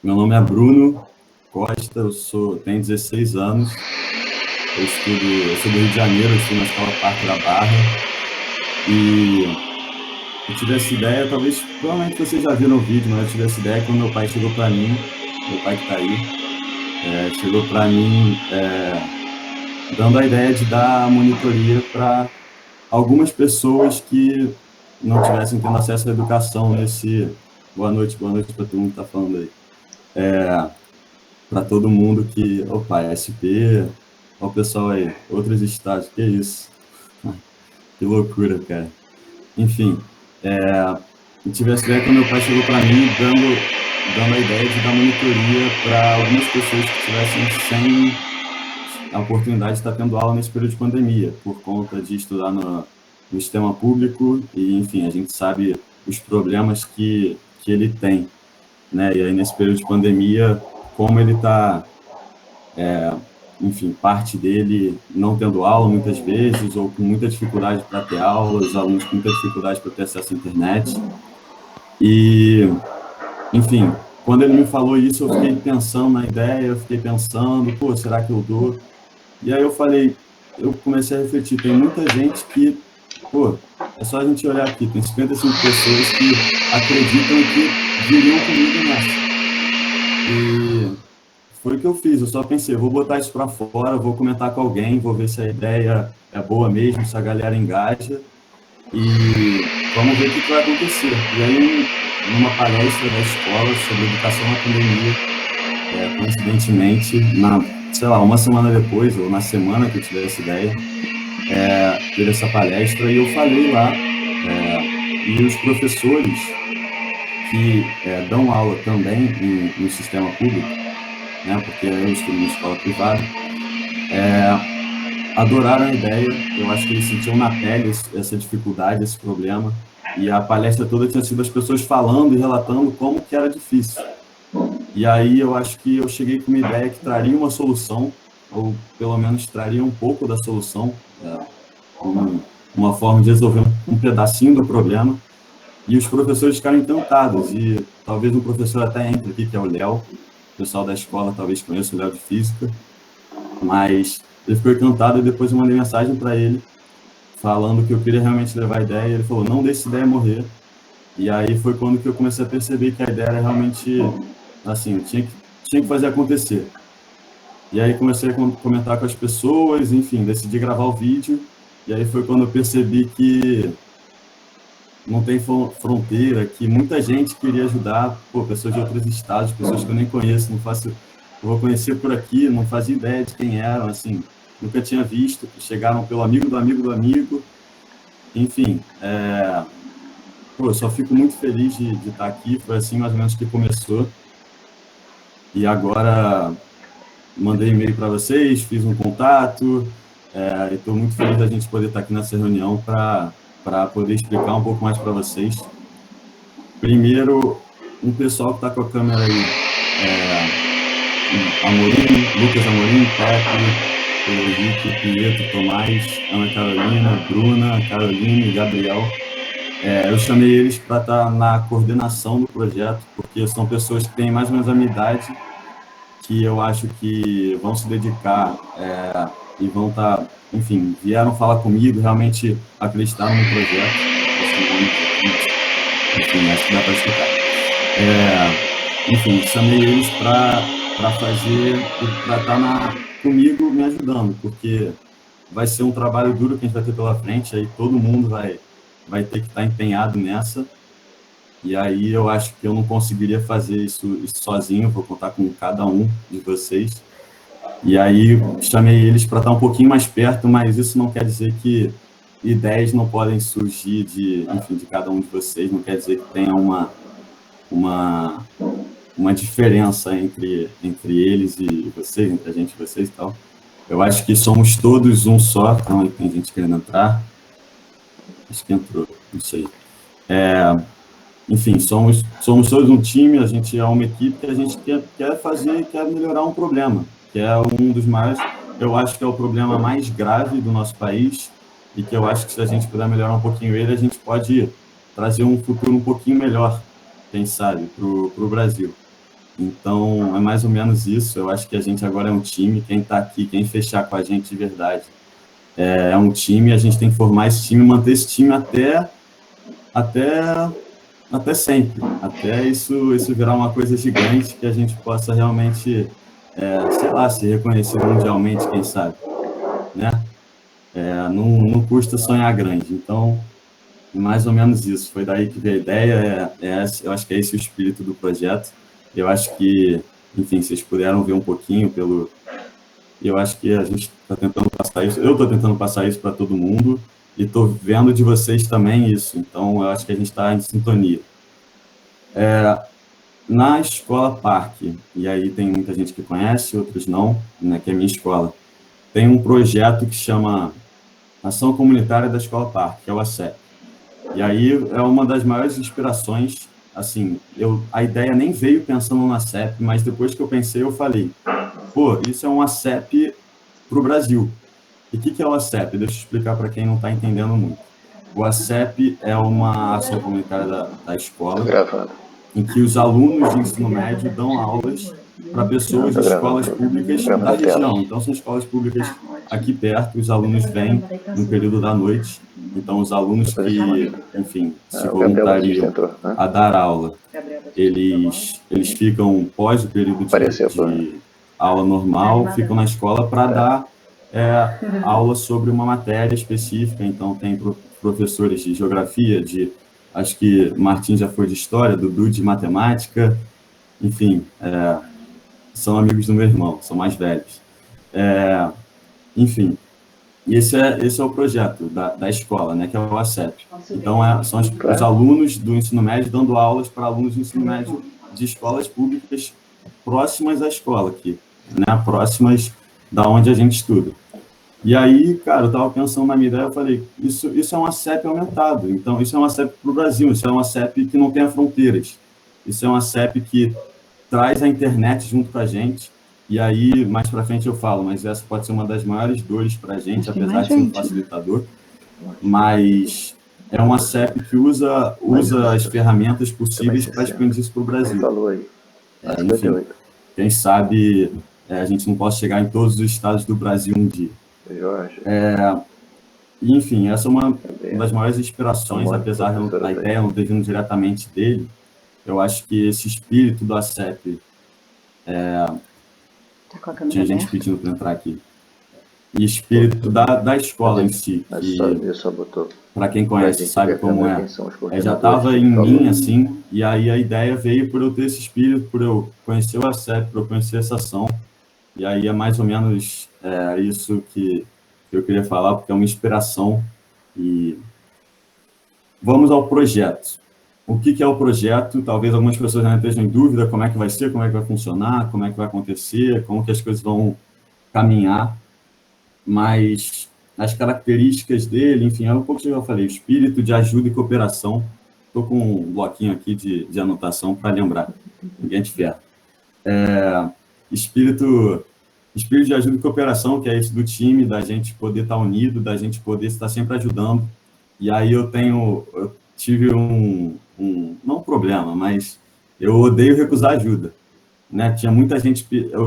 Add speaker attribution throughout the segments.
Speaker 1: Meu nome é Bruno Costa, tenho 16 anos, eu sou do Rio de Janeiro, eu estudo na Escola Parque da Barra, e eu tive essa ideia, provavelmente vocês já viram o vídeo, mas eu tive essa ideia quando meu pai chegou para mim, meu pai que está aí, chegou para mim dando a ideia de dar monitoria para algumas pessoas que não tivessem tendo acesso à educação nesse... Boa noite para todo mundo que está falando aí. Para todo mundo que... Opa, SP, olha o pessoal aí, outros estados, que isso? Que loucura, cara. Enfim, eu tive essa ideia quando meu pai chegou para mim dando a ideia de dar monitoria para algumas pessoas que estivessem sem a oportunidade de estar tendo aula nesse período de pandemia, por conta de estudar no sistema público e, enfim, a gente sabe os problemas que ele tem, né? E aí, nesse período de pandemia, como ele está, enfim, parte dele não tendo aula muitas vezes, ou com muita dificuldade para ter aula, os alunos com muita dificuldade para ter acesso à internet. E, enfim, quando ele me falou isso, eu fiquei pensando na ideia, eu fiquei pensando, pô, será que eu dou? E aí eu comecei a refletir, tem muita gente que, pô, é só a gente olhar aqui, tem 55 pessoas que acreditam que viriam comigo nessa. E foi o que eu fiz, eu só pensei, vou botar isso para fora, vou comentar com alguém, vou ver se a ideia é boa mesmo, se a galera engaja, e vamos ver o que vai acontecer. E aí, numa palestra da escola sobre educação na pandemia, coincidentemente, sei lá, uma semana depois, ou na semana que eu tive essa ideia, teve essa palestra e eu falei lá, e os professores que dão aula também no sistema público, né, porque eu estudo em escola privada, adoraram a ideia. Eu acho que eles sentiam na pele essa dificuldade, esse problema, e a palestra toda tinha sido as pessoas falando e relatando como que era difícil. E aí eu acho que eu cheguei com uma ideia que traria uma solução, ou pelo menos traria um pouco da solução, uma forma de resolver um pedacinho do problema, e os professores ficaram encantados, e talvez um professor até entre aqui, que é o Léo, o pessoal da escola talvez conheça o Léo de Física, mas ele ficou encantado, e depois eu mandei mensagem para ele, falando que eu queria realmente levar a ideia, e ele falou, não deixe a ideia morrer. E aí foi quando que eu comecei a perceber que a ideia era realmente, assim, eu tinha que fazer acontecer. E aí comecei a comentar com as pessoas, enfim, decidi gravar o vídeo, e aí foi quando eu percebi que não tem fronteira, que muita gente queria ajudar, pô, pessoas de outros estados, pessoas que eu nem conheço, eu vou conhecer por aqui, não fazia ideia de quem eram, assim, nunca tinha visto, chegaram pelo amigo do amigo do amigo, enfim, pô, eu só fico muito feliz de estar aqui, foi assim mais ou menos que começou, e agora mandei e-mail para vocês, fiz um contato, e estou muito feliz da gente poder estar aqui nessa reunião para poder explicar um pouco mais para vocês. Primeiro, um pessoal que está com a câmera aí, Amorim, Lucas Amorim, Pepe, Henrique, Pietro, Tomás, Ana Carolina, Bruna, Carolina e Gabriel. Eu chamei eles para estar na coordenação do projeto, porque são pessoas que têm mais ou menos a minha idade, que eu acho que vão se dedicar e vão estar, enfim, vieram falar comigo, realmente acreditaram no projeto. Enfim, acho que dá para explicar. Enfim, chamei eles para estar comigo me ajudando, porque vai ser um trabalho duro que a gente vai ter pela frente, aí todo mundo vai ter que estar empenhado nessa, e aí eu acho que eu não conseguiria fazer isso sozinho, vou contar com cada um de vocês, e aí chamei eles para estar um pouquinho mais perto, mas isso não quer dizer que ideias não podem surgir de cada um de vocês, não quer dizer que tenha uma diferença entre eles e vocês, entre a gente e vocês e tal. Eu acho que somos todos um só, então tem gente querendo entrar, acho que entrou, não sei. Enfim, somos todos um time, a gente é uma equipe que a gente quer fazer e quer melhorar um problema, que é um dos maiores, eu acho que é o problema mais grave do nosso país, e que eu acho que se a gente puder melhorar um pouquinho ele, a gente pode trazer um futuro um pouquinho melhor, quem sabe, para o Brasil. Então, é mais ou menos isso. Eu acho que a gente agora é um time. Quem está aqui, quem fechar com a gente de verdade, é um time. A gente tem que formar esse time, manter esse time até sempre, até isso virar uma coisa gigante que a gente possa realmente, sei lá, se reconhecer mundialmente, quem sabe, né? Não custa sonhar grande. Então, mais ou menos isso. Foi daí que veio a ideia. Eu acho que é esse o espírito do projeto. Eu acho que, enfim, vocês puderam ver um pouquinho pelo. Eu acho que a gente está tentando passar isso. Eu estou tentando passar isso para todo mundo e estou vendo de vocês também isso. Então, eu acho que a gente está em sintonia. Na Escola Parque, e aí tem muita gente que conhece, outros não, né, que é a minha escola, tem um projeto que chama Ação Comunitária da Escola Parque, que é o ACEP. E aí é uma das maiores inspirações, assim, a ideia nem veio pensando na ACEP, mas depois que eu pensei, eu falei, pô, isso é um ACEP para o Brasil. E o que é o ACEP? Deixa eu explicar para quem não está entendendo muito. O ACEP é uma ação comunitária da escola, em que os alunos de ensino médio dão aulas para pessoas de escolas públicas da região. Então, são escolas públicas aqui perto, os alunos vêm no período da noite. Então, os alunos que, enfim, se voluntariam a dar aula, eles ficam, pós o período de aula normal, ficam na escola para dar aula sobre uma matéria específica. Então, tem professores de geografia, acho que Martim já foi de história, Dudu de matemática, enfim, são amigos do meu irmão, são mais velhos. Enfim, e esse é o projeto da escola, né, que é o ACEP. Então, são os alunos do ensino médio dando aulas para alunos do ensino médio de escolas públicas próximas à escola aqui, né, próximas da onde a gente estuda. E aí, cara, eu estava pensando na minha ideia, eu falei, isso é um ACEP aumentado. Então, isso é um ACEP para o Brasil, isso é um ACEP que não tem fronteiras. Isso é um ACEP que traz a internet junto com a gente. E aí, mais para frente eu falo, mas essa pode ser uma das maiores dores para a gente, apesar de ser um facilitador. Mas é um ACEP que usa as ferramentas possíveis para expandir isso para o Brasil. Enfim, quem sabe a gente não possa chegar em todos os estados do Brasil um dia. Enfim, essa é uma das maiores inspirações, apesar da ideia não ter vindo diretamente dele. Eu acho que esse espírito do ACEP... tinha gente pedindo para entrar aqui. E espírito da escola em si, que, para quem conhece, sabe como já estava em mim, assim, e aí a ideia veio por eu ter esse espírito, por eu conhecer o ACEP, por eu conhecer essa ação. E aí é mais ou menos isso que eu queria falar, porque é uma inspiração. E vamos ao projeto. O que é o projeto? Talvez algumas pessoas ainda estejam em dúvida como é que vai ser, como é que vai funcionar, como é que vai acontecer, como que as coisas vão caminhar. Mas as características dele, enfim, é um pouco que eu falei, espírito de ajuda e cooperação. Estou com um bloquinho aqui de anotação para lembrar. Ninguém te ferra. Espírito de ajuda e cooperação, que é esse do time, da gente poder estar unido, da gente poder estar sempre ajudando. E aí eu tive não um problema, mas eu odeio recusar ajuda, né? Tinha muita gente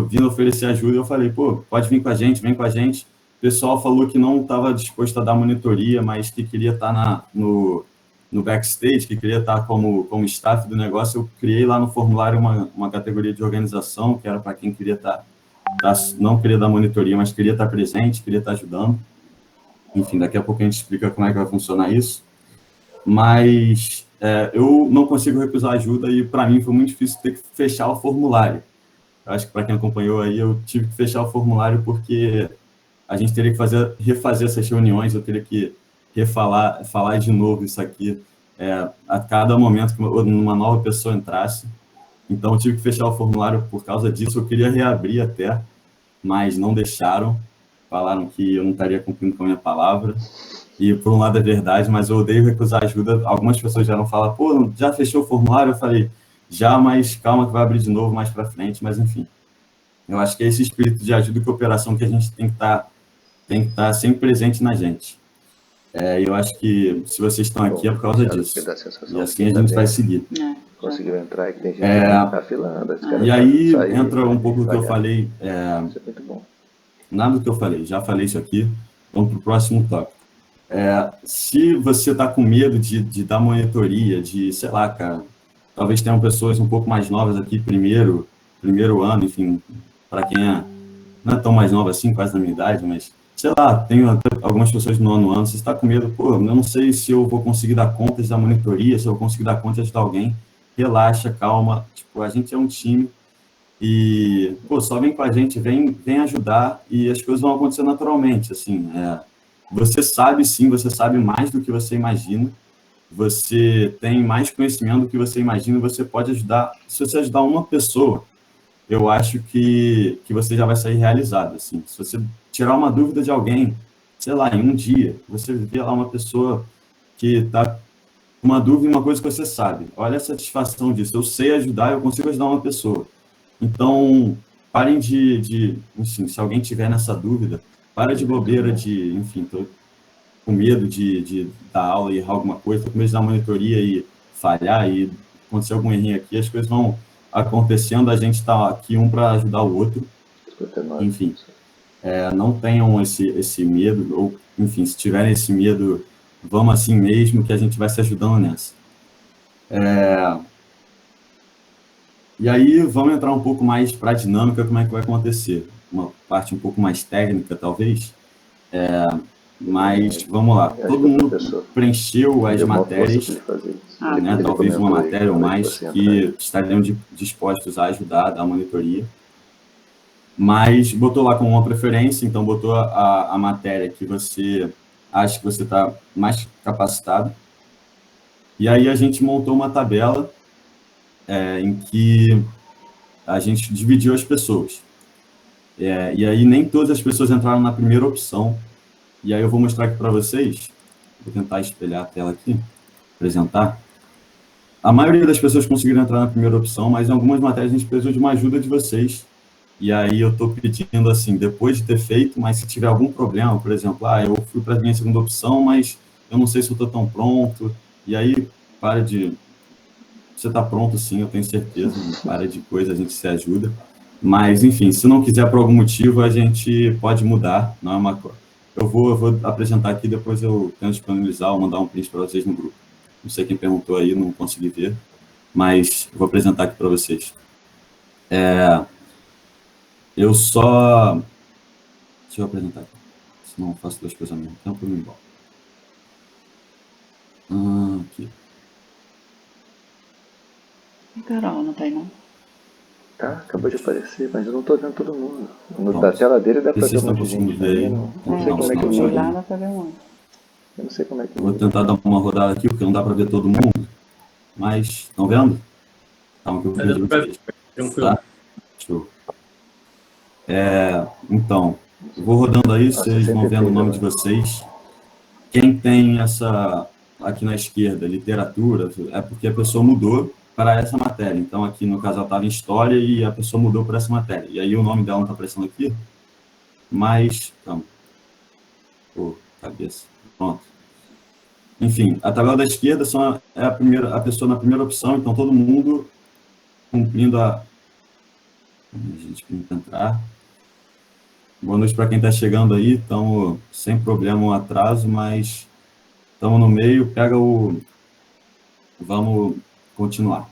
Speaker 1: vindo oferecer ajuda e eu falei, pô, pode vir com a gente, vem com a gente. O pessoal falou que não estava disposto a dar monitoria, mas que queria estar no backstage, que queria estar como staff do negócio. Eu criei lá no formulário uma categoria de organização, que era para quem queria não queria dar monitoria, mas queria estar presente, queria estar ajudando. Enfim, daqui a pouco a gente explica como é que vai funcionar isso. Mas eu não consigo recusar ajuda e, para mim, foi muito difícil ter que fechar o formulário. Eu acho que, para quem acompanhou aí, eu tive que fechar o formulário porque a gente teria que refazer essas reuniões, eu teria que falar de novo isso aqui a cada momento que uma nova pessoa entrasse. Então, eu tive que fechar o formulário por causa disso. Eu queria reabrir até, mas não deixaram. Falaram que eu não estaria cumprindo com a minha palavra. E, por um lado, é verdade, mas eu odeio recusar ajuda. Algumas pessoas já não falam, pô, já fechou o formulário? Eu falei, já, mas calma que vai abrir de novo mais para frente. Mas, enfim, eu acho que é esse espírito de ajuda e cooperação que a gente tem que estar sempre presente na gente. Eu acho que se vocês estão aqui é por causa disso. E assim a gente vai seguir.
Speaker 2: conseguiu entrar, e que tem gente que tá filando.
Speaker 1: E aí entra um pouco do que eu falei.
Speaker 2: Isso é muito bom.
Speaker 1: Nada do que eu falei, já falei isso aqui. Vamos para o próximo tópico. Se você está com medo de dar monitoria, sei lá, cara, talvez tenham pessoas um pouco mais novas aqui, primeiro ano, enfim, para quem não é tão mais nova assim, quase da minha idade, mas, sei lá, tenho até algumas pessoas no nono ano, você está com medo, pô, eu não sei se eu vou conseguir dar conta da monitoria, se eu vou conseguir dar conta de ajudar alguém, relaxa, calma, tipo, a gente é um time e, pô, só vem com a gente, vem ajudar e as coisas vão acontecer naturalmente, assim, você sabe, sim, você sabe mais do que você imagina, você tem mais conhecimento do que você imagina, você pode ajudar, se você ajudar uma pessoa, eu acho que você já vai sair realizado, assim. Se você tirar uma dúvida de alguém, sei lá, em um dia, você vê lá uma pessoa que está com uma dúvida em uma coisa que você sabe. Olha a satisfação disso. Eu sei ajudar, eu consigo ajudar uma pessoa. Então, parem enfim, se alguém tiver nessa dúvida, para de bobeira enfim, tô com medo de dar aula e errar alguma coisa, tô com medo de dar monitoria e falhar e acontecer algum errinho aqui, as coisas vão acontecendo, a gente está aqui um para ajudar o outro. Enfim, não tenham esse medo, ou, enfim, se tiverem esse medo, vamos assim mesmo, que a gente vai se ajudando nessa. E aí, vamos entrar um pouco mais para a dinâmica, como é que vai acontecer. Uma parte um pouco mais técnica, talvez, mas vamos lá. Todo mundo preencheu as matérias, né, talvez uma matéria ou mais, que estariam dispostos a ajudar a dar monitoria. Mas botou lá como uma preferência, então botou a matéria que você acha que você está mais capacitado. E aí a gente montou uma tabela em que a gente dividiu as pessoas. E aí nem todas as pessoas entraram na primeira opção. E aí eu vou mostrar aqui para vocês. Vou tentar espelhar a tela aqui, apresentar. A maioria das pessoas conseguiram entrar na primeira opção, mas em algumas matérias a gente precisou de uma ajuda de vocês. E aí eu estou pedindo, assim, depois de ter feito, mas se tiver algum problema, por exemplo, eu fui para a minha segunda opção, mas eu não sei se eu estou tão pronto. E aí, você está pronto, sim, eu tenho certeza, para de coisa, a gente se ajuda. Mas, enfim, se não quiser por algum motivo, a gente pode mudar, não é uma coisa. Eu vou apresentar aqui, depois eu tento disponibilizar ou mandar um print para vocês no grupo. Não sei quem perguntou aí, não consegui ver, mas vou apresentar aqui para vocês. Eu só... Deixa eu apresentar aqui, senão eu faço duas coisas ao mesmo tempo, eu não embalo. Aqui.
Speaker 3: Carol, não tá aí, não?
Speaker 2: Tá, acabou de aparecer, mas eu não tô vendo todo mundo. Da tela dele dá pra ver um monte de gente. Não sei como é que eu
Speaker 3: vou lá, dá pra ver um.
Speaker 2: Eu não sei como é que...
Speaker 1: Vou tentar dar uma rodada aqui, porque não dá para ver todo mundo. Mas, estão vendo? Calma que eu vou ver. Tá? Show. Então, eu vou rodando aí, vocês vão vendo o nome de vocês. Quem tem essa, aqui na esquerda, literatura, é porque a pessoa mudou para essa matéria. Então, aqui no caso, ela estava em história e a pessoa mudou para essa matéria. E aí o nome dela não está aparecendo aqui, mas... Calma. Pô, cabeça. Pronto. Enfim, a tabela da esquerda é a pessoa na primeira opção, então todo mundo cumprindo a gente entrar. Boa noite para quem está chegando aí, estamos sem problema um atraso, mas estamos no meio, vamos continuar.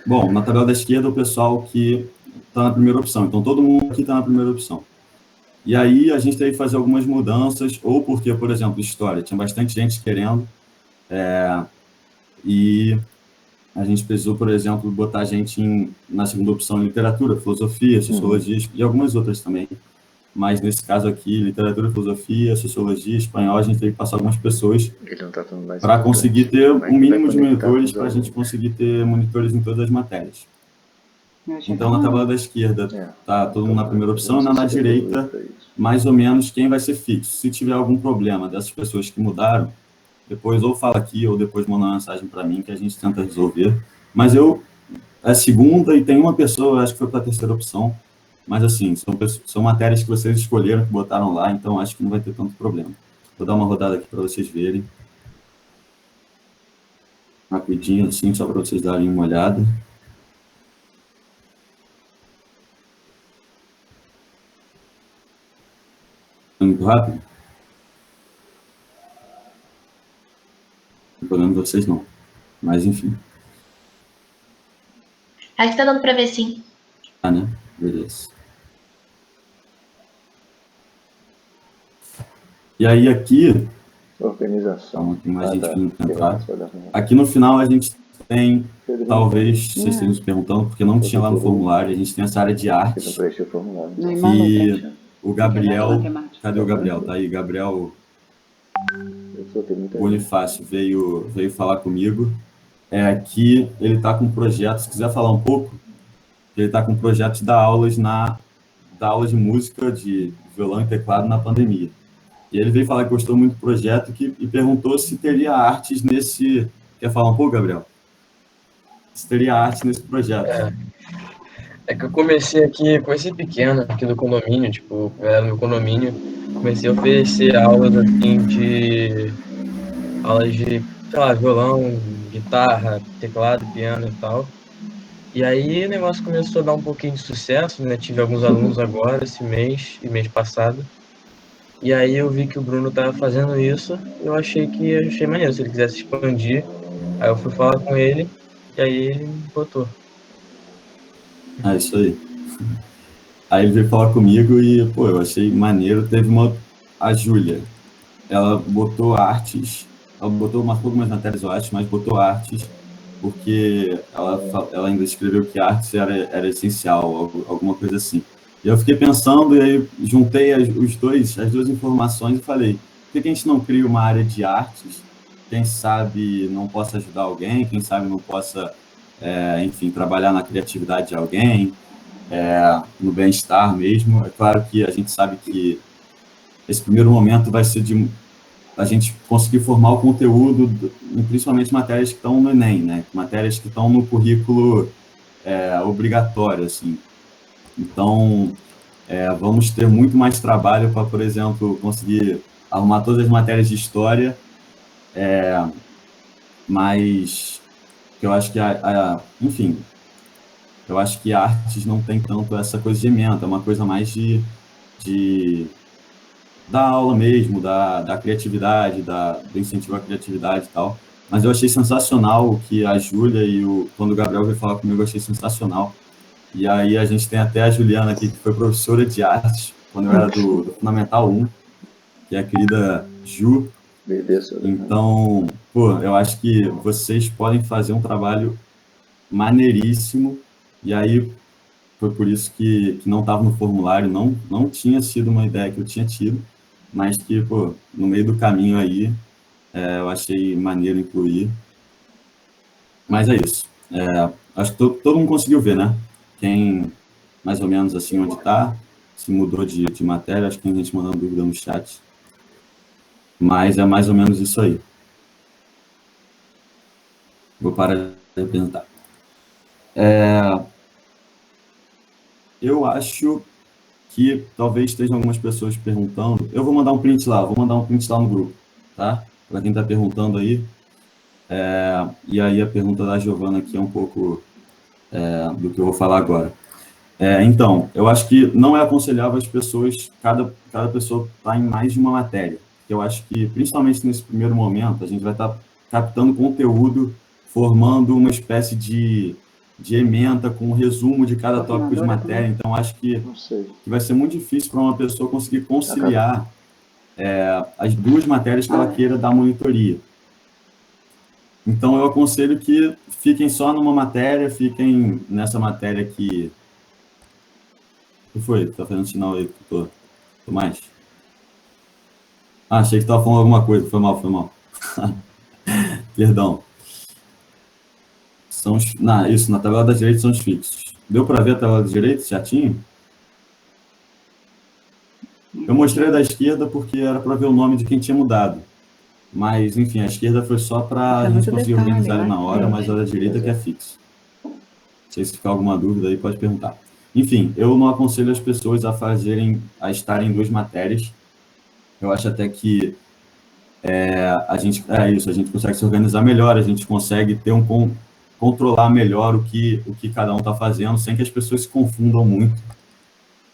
Speaker 1: Bom, na tabela da esquerda o pessoal que está na primeira opção, então todo mundo aqui está na primeira opção. E aí a gente teve que fazer algumas mudanças, ou porque, por exemplo, história, tinha bastante gente querendo, e a gente precisou, por exemplo, botar gente na segunda opção em literatura, filosofia, sociologia e algumas outras também. Mas nesse caso aqui, literatura, filosofia, sociologia, espanhol, a gente teve que passar algumas pessoas para conseguir ter um mínimo de monitores, para a gente conseguir ter monitores em todas as matérias. Então, na tabela da esquerda, está todo mundo na primeira opção, e na direita, mais ou menos, quem vai ser fixo. Se tiver algum problema dessas pessoas que mudaram, depois ou fala aqui, ou depois manda uma mensagem para mim, que a gente tenta resolver. Mas é segunda e tem uma pessoa, acho que foi para a terceira opção, mas assim, são matérias que vocês escolheram, que botaram lá, então acho que não vai ter tanto problema. Vou dar uma rodada aqui para vocês verem. rapidinho, assim, só para vocês darem uma olhada. Muito rápido? Não problema de vocês, não. Mas, enfim.
Speaker 4: Aqui tá dando para ver, sim.
Speaker 1: Ah, né? Beleza. E aí, aqui...
Speaker 2: Organização.
Speaker 1: Então, tem mais gente vindo entrar. Aqui no final, a gente tem... Talvez vocês estejam se perguntando, porque não tinha lá no formulário, a gente tem essa área de arte. Que o Gabriel... Cadê o Gabriel? Tá aí, Gabriel Bonifácio veio falar comigo. Que ele está com um projeto, se quiser falar um pouco, ele está com um projeto de dar aulas de música, de violão e teclado na pandemia. E ele veio falar que gostou muito do projeto e perguntou se teria artes nesse... Quer falar um pouco, Gabriel? Se teria arte nesse projeto.
Speaker 5: É que eu comecei pequeno, aqui do condomínio, tipo, eu era no meu condomínio, comecei a oferecer aulas, assim, sei lá, violão, guitarra, teclado, piano e tal. E aí o negócio começou a dar um pouquinho de sucesso, né? Tive alguns alunos agora, esse mês e mês passado. E aí eu vi que o Bruno estava fazendo isso, eu achei maneiro, se ele quisesse expandir. Aí eu fui falar com ele, e aí ele botou.
Speaker 1: Isso aí. Aí ele veio falar comigo e, pô, eu achei maneiro. Teve a Júlia, ela botou artes, marcou algumas matérias, eu acho, mas botou artes, porque ela ainda escreveu que artes era essencial, alguma coisa assim. E eu fiquei pensando, e aí juntei as duas informações e falei, por que a gente não cria uma área de artes? Quem sabe não possa ajudar alguém, quem sabe não possa, enfim, trabalhar na criatividade de alguém, no bem-estar mesmo. É claro que a gente sabe que esse primeiro momento vai ser de a gente conseguir formar o conteúdo, principalmente matérias que estão no Enem, né? Matérias que estão no currículo obrigatório, assim. Então, vamos ter muito mais trabalho para, por exemplo, conseguir arrumar todas as matérias de história, mas eu acho que, enfim, eu acho que artes não tem tanto essa coisa de ementa, é uma coisa mais da aula mesmo, da criatividade, do incentivo à criatividade e tal. Mas eu achei sensacional o que a Júlia quando o Gabriel veio falar comigo, eu achei sensacional. E aí a gente tem até a Juliana aqui, que foi professora de artes, quando eu era do Fundamental 1, que é a querida Ju. Então, pô, eu acho que vocês podem fazer um trabalho maneiríssimo. E aí, foi por isso que não estava no formulário, não tinha sido uma ideia que eu tinha tido, mas que, pô, no meio do caminho aí, eu achei maneiro incluir. Mas é isso. Acho que todo mundo conseguiu ver, né? Quem, mais ou menos assim, onde está, se mudou de matéria, acho que tem gente mandando dúvida no chat. Mas é mais ou menos isso aí. Vou parar de apresentar. Eu acho que talvez estejam algumas pessoas perguntando. Eu vou mandar um print lá no grupo, tá? Para quem está perguntando aí. E aí a pergunta da Giovana aqui é um pouco do que eu vou falar agora. Então, eu acho que não é aconselhável as pessoas, cada pessoa estar em mais de uma matéria. Eu acho que, principalmente nesse primeiro momento, a gente vai estar captando conteúdo, formando uma espécie de ementa com um resumo de cada tópico de matéria. Então, acho que vai ser muito difícil para uma pessoa conseguir conciliar as duas matérias que ela queira dar monitoria. Então, eu aconselho que fiquem só numa matéria, fiquem nessa matéria que... O que foi? Tá fazendo sinal aí, tô mais? Achei que estava falando alguma coisa, foi mal. Perdão. Isso, na tabela da direita são os fixos. Deu para ver a tabela da direita certinho? Eu mostrei a da esquerda porque era para ver o nome de quem tinha mudado. Mas, enfim, a esquerda foi só para a gente conseguir organizar na hora, mas a da direita que é fixo. Se ficar alguma dúvida aí, pode perguntar. Enfim, eu não aconselho as pessoas a estarem em duas matérias. Eu acho até que a gente consegue se organizar melhor, a gente consegue ter controlar melhor o que cada um está fazendo, sem que as pessoas se confundam muito.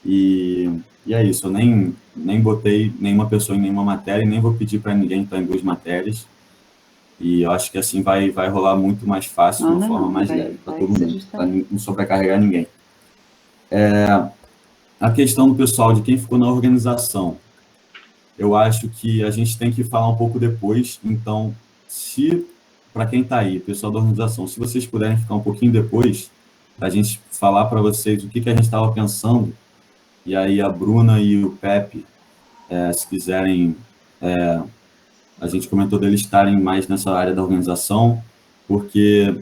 Speaker 1: E é isso, eu nem botei nenhuma pessoa em nenhuma matéria, e nem vou pedir para ninguém estar em 2 matérias. E eu acho que assim vai rolar muito mais fácil, de uma forma mais leve, para todo mundo, para não sobrecarregar ninguém. A questão do pessoal, de quem ficou na organização, eu acho que a gente tem que falar um pouco depois. Então, para quem está aí, pessoal da organização, se vocês puderem ficar um pouquinho depois, para a gente falar para vocês o que a gente estava pensando, e aí a Bruna e o Pepe, se quiserem, a gente comentou deles estarem mais nessa área da organização, porque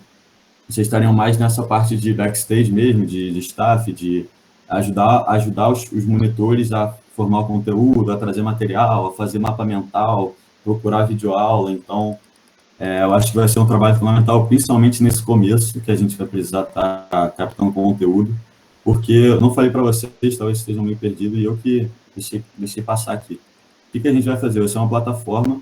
Speaker 1: vocês estariam mais nessa parte de backstage mesmo, de staff, de ajudar os monitores a formar o conteúdo, a trazer material, a fazer mapa mental, procurar videoaula. Então, eu acho que vai ser um trabalho fundamental, principalmente nesse começo, que a gente vai precisar estar captando conteúdo, porque eu não falei para vocês, talvez estejam meio perdidos, e eu que deixei passar aqui. O que a gente vai fazer? Vai ser uma plataforma,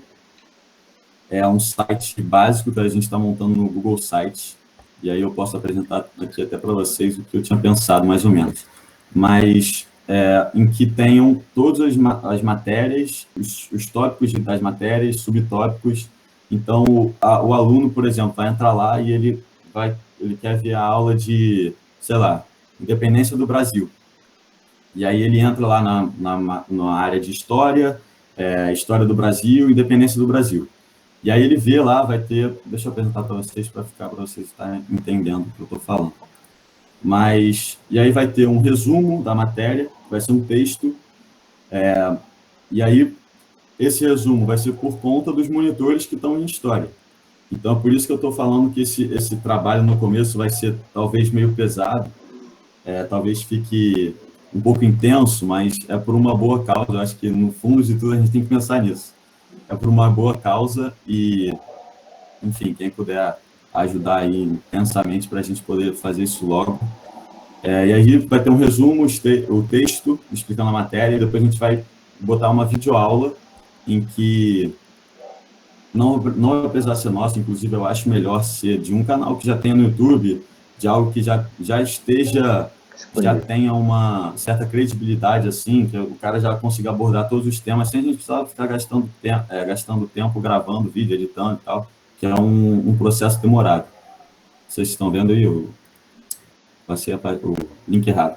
Speaker 1: um site básico que a gente está montando no Google Sites, e aí eu posso apresentar aqui até para vocês o que eu tinha pensado, mais ou menos. Mas em que tenham todas as matérias, os tópicos das matérias, subtópicos. Então, o aluno, por exemplo, vai entrar lá e ele quer ver a aula de, sei lá, Independência do Brasil. E aí ele entra lá na área de História, História do Brasil, Independência do Brasil. E aí ele vê lá, vai ter... Deixa eu apresentar para vocês, para vocês estarem entendendo o que eu estou falando. E aí vai ter um resumo da matéria, vai ser um texto, e aí esse resumo vai ser por conta dos monitores que estão em História. Então, por isso que eu estou falando que esse trabalho no começo vai ser talvez meio pesado, talvez fique um pouco intenso, mas é por uma boa causa. Eu acho que, no fundo de tudo, a gente tem que pensar nisso. É por uma boa causa e, enfim, quem puder ajudar aí intensamente para a gente poder fazer isso logo. E aí vai ter um resumo, o texto explicando a matéria, e depois a gente vai botar uma videoaula em que não vai precisar ser nossa, inclusive eu acho melhor ser de um canal que já tenha no YouTube, de algo que já tenha uma certa credibilidade, assim, que o cara já consiga abordar todos os temas sem a gente precisar ficar gastando tempo gravando vídeo, editando e tal, que é um processo demorado. Vocês estão vendo aí, eu passei o link errado.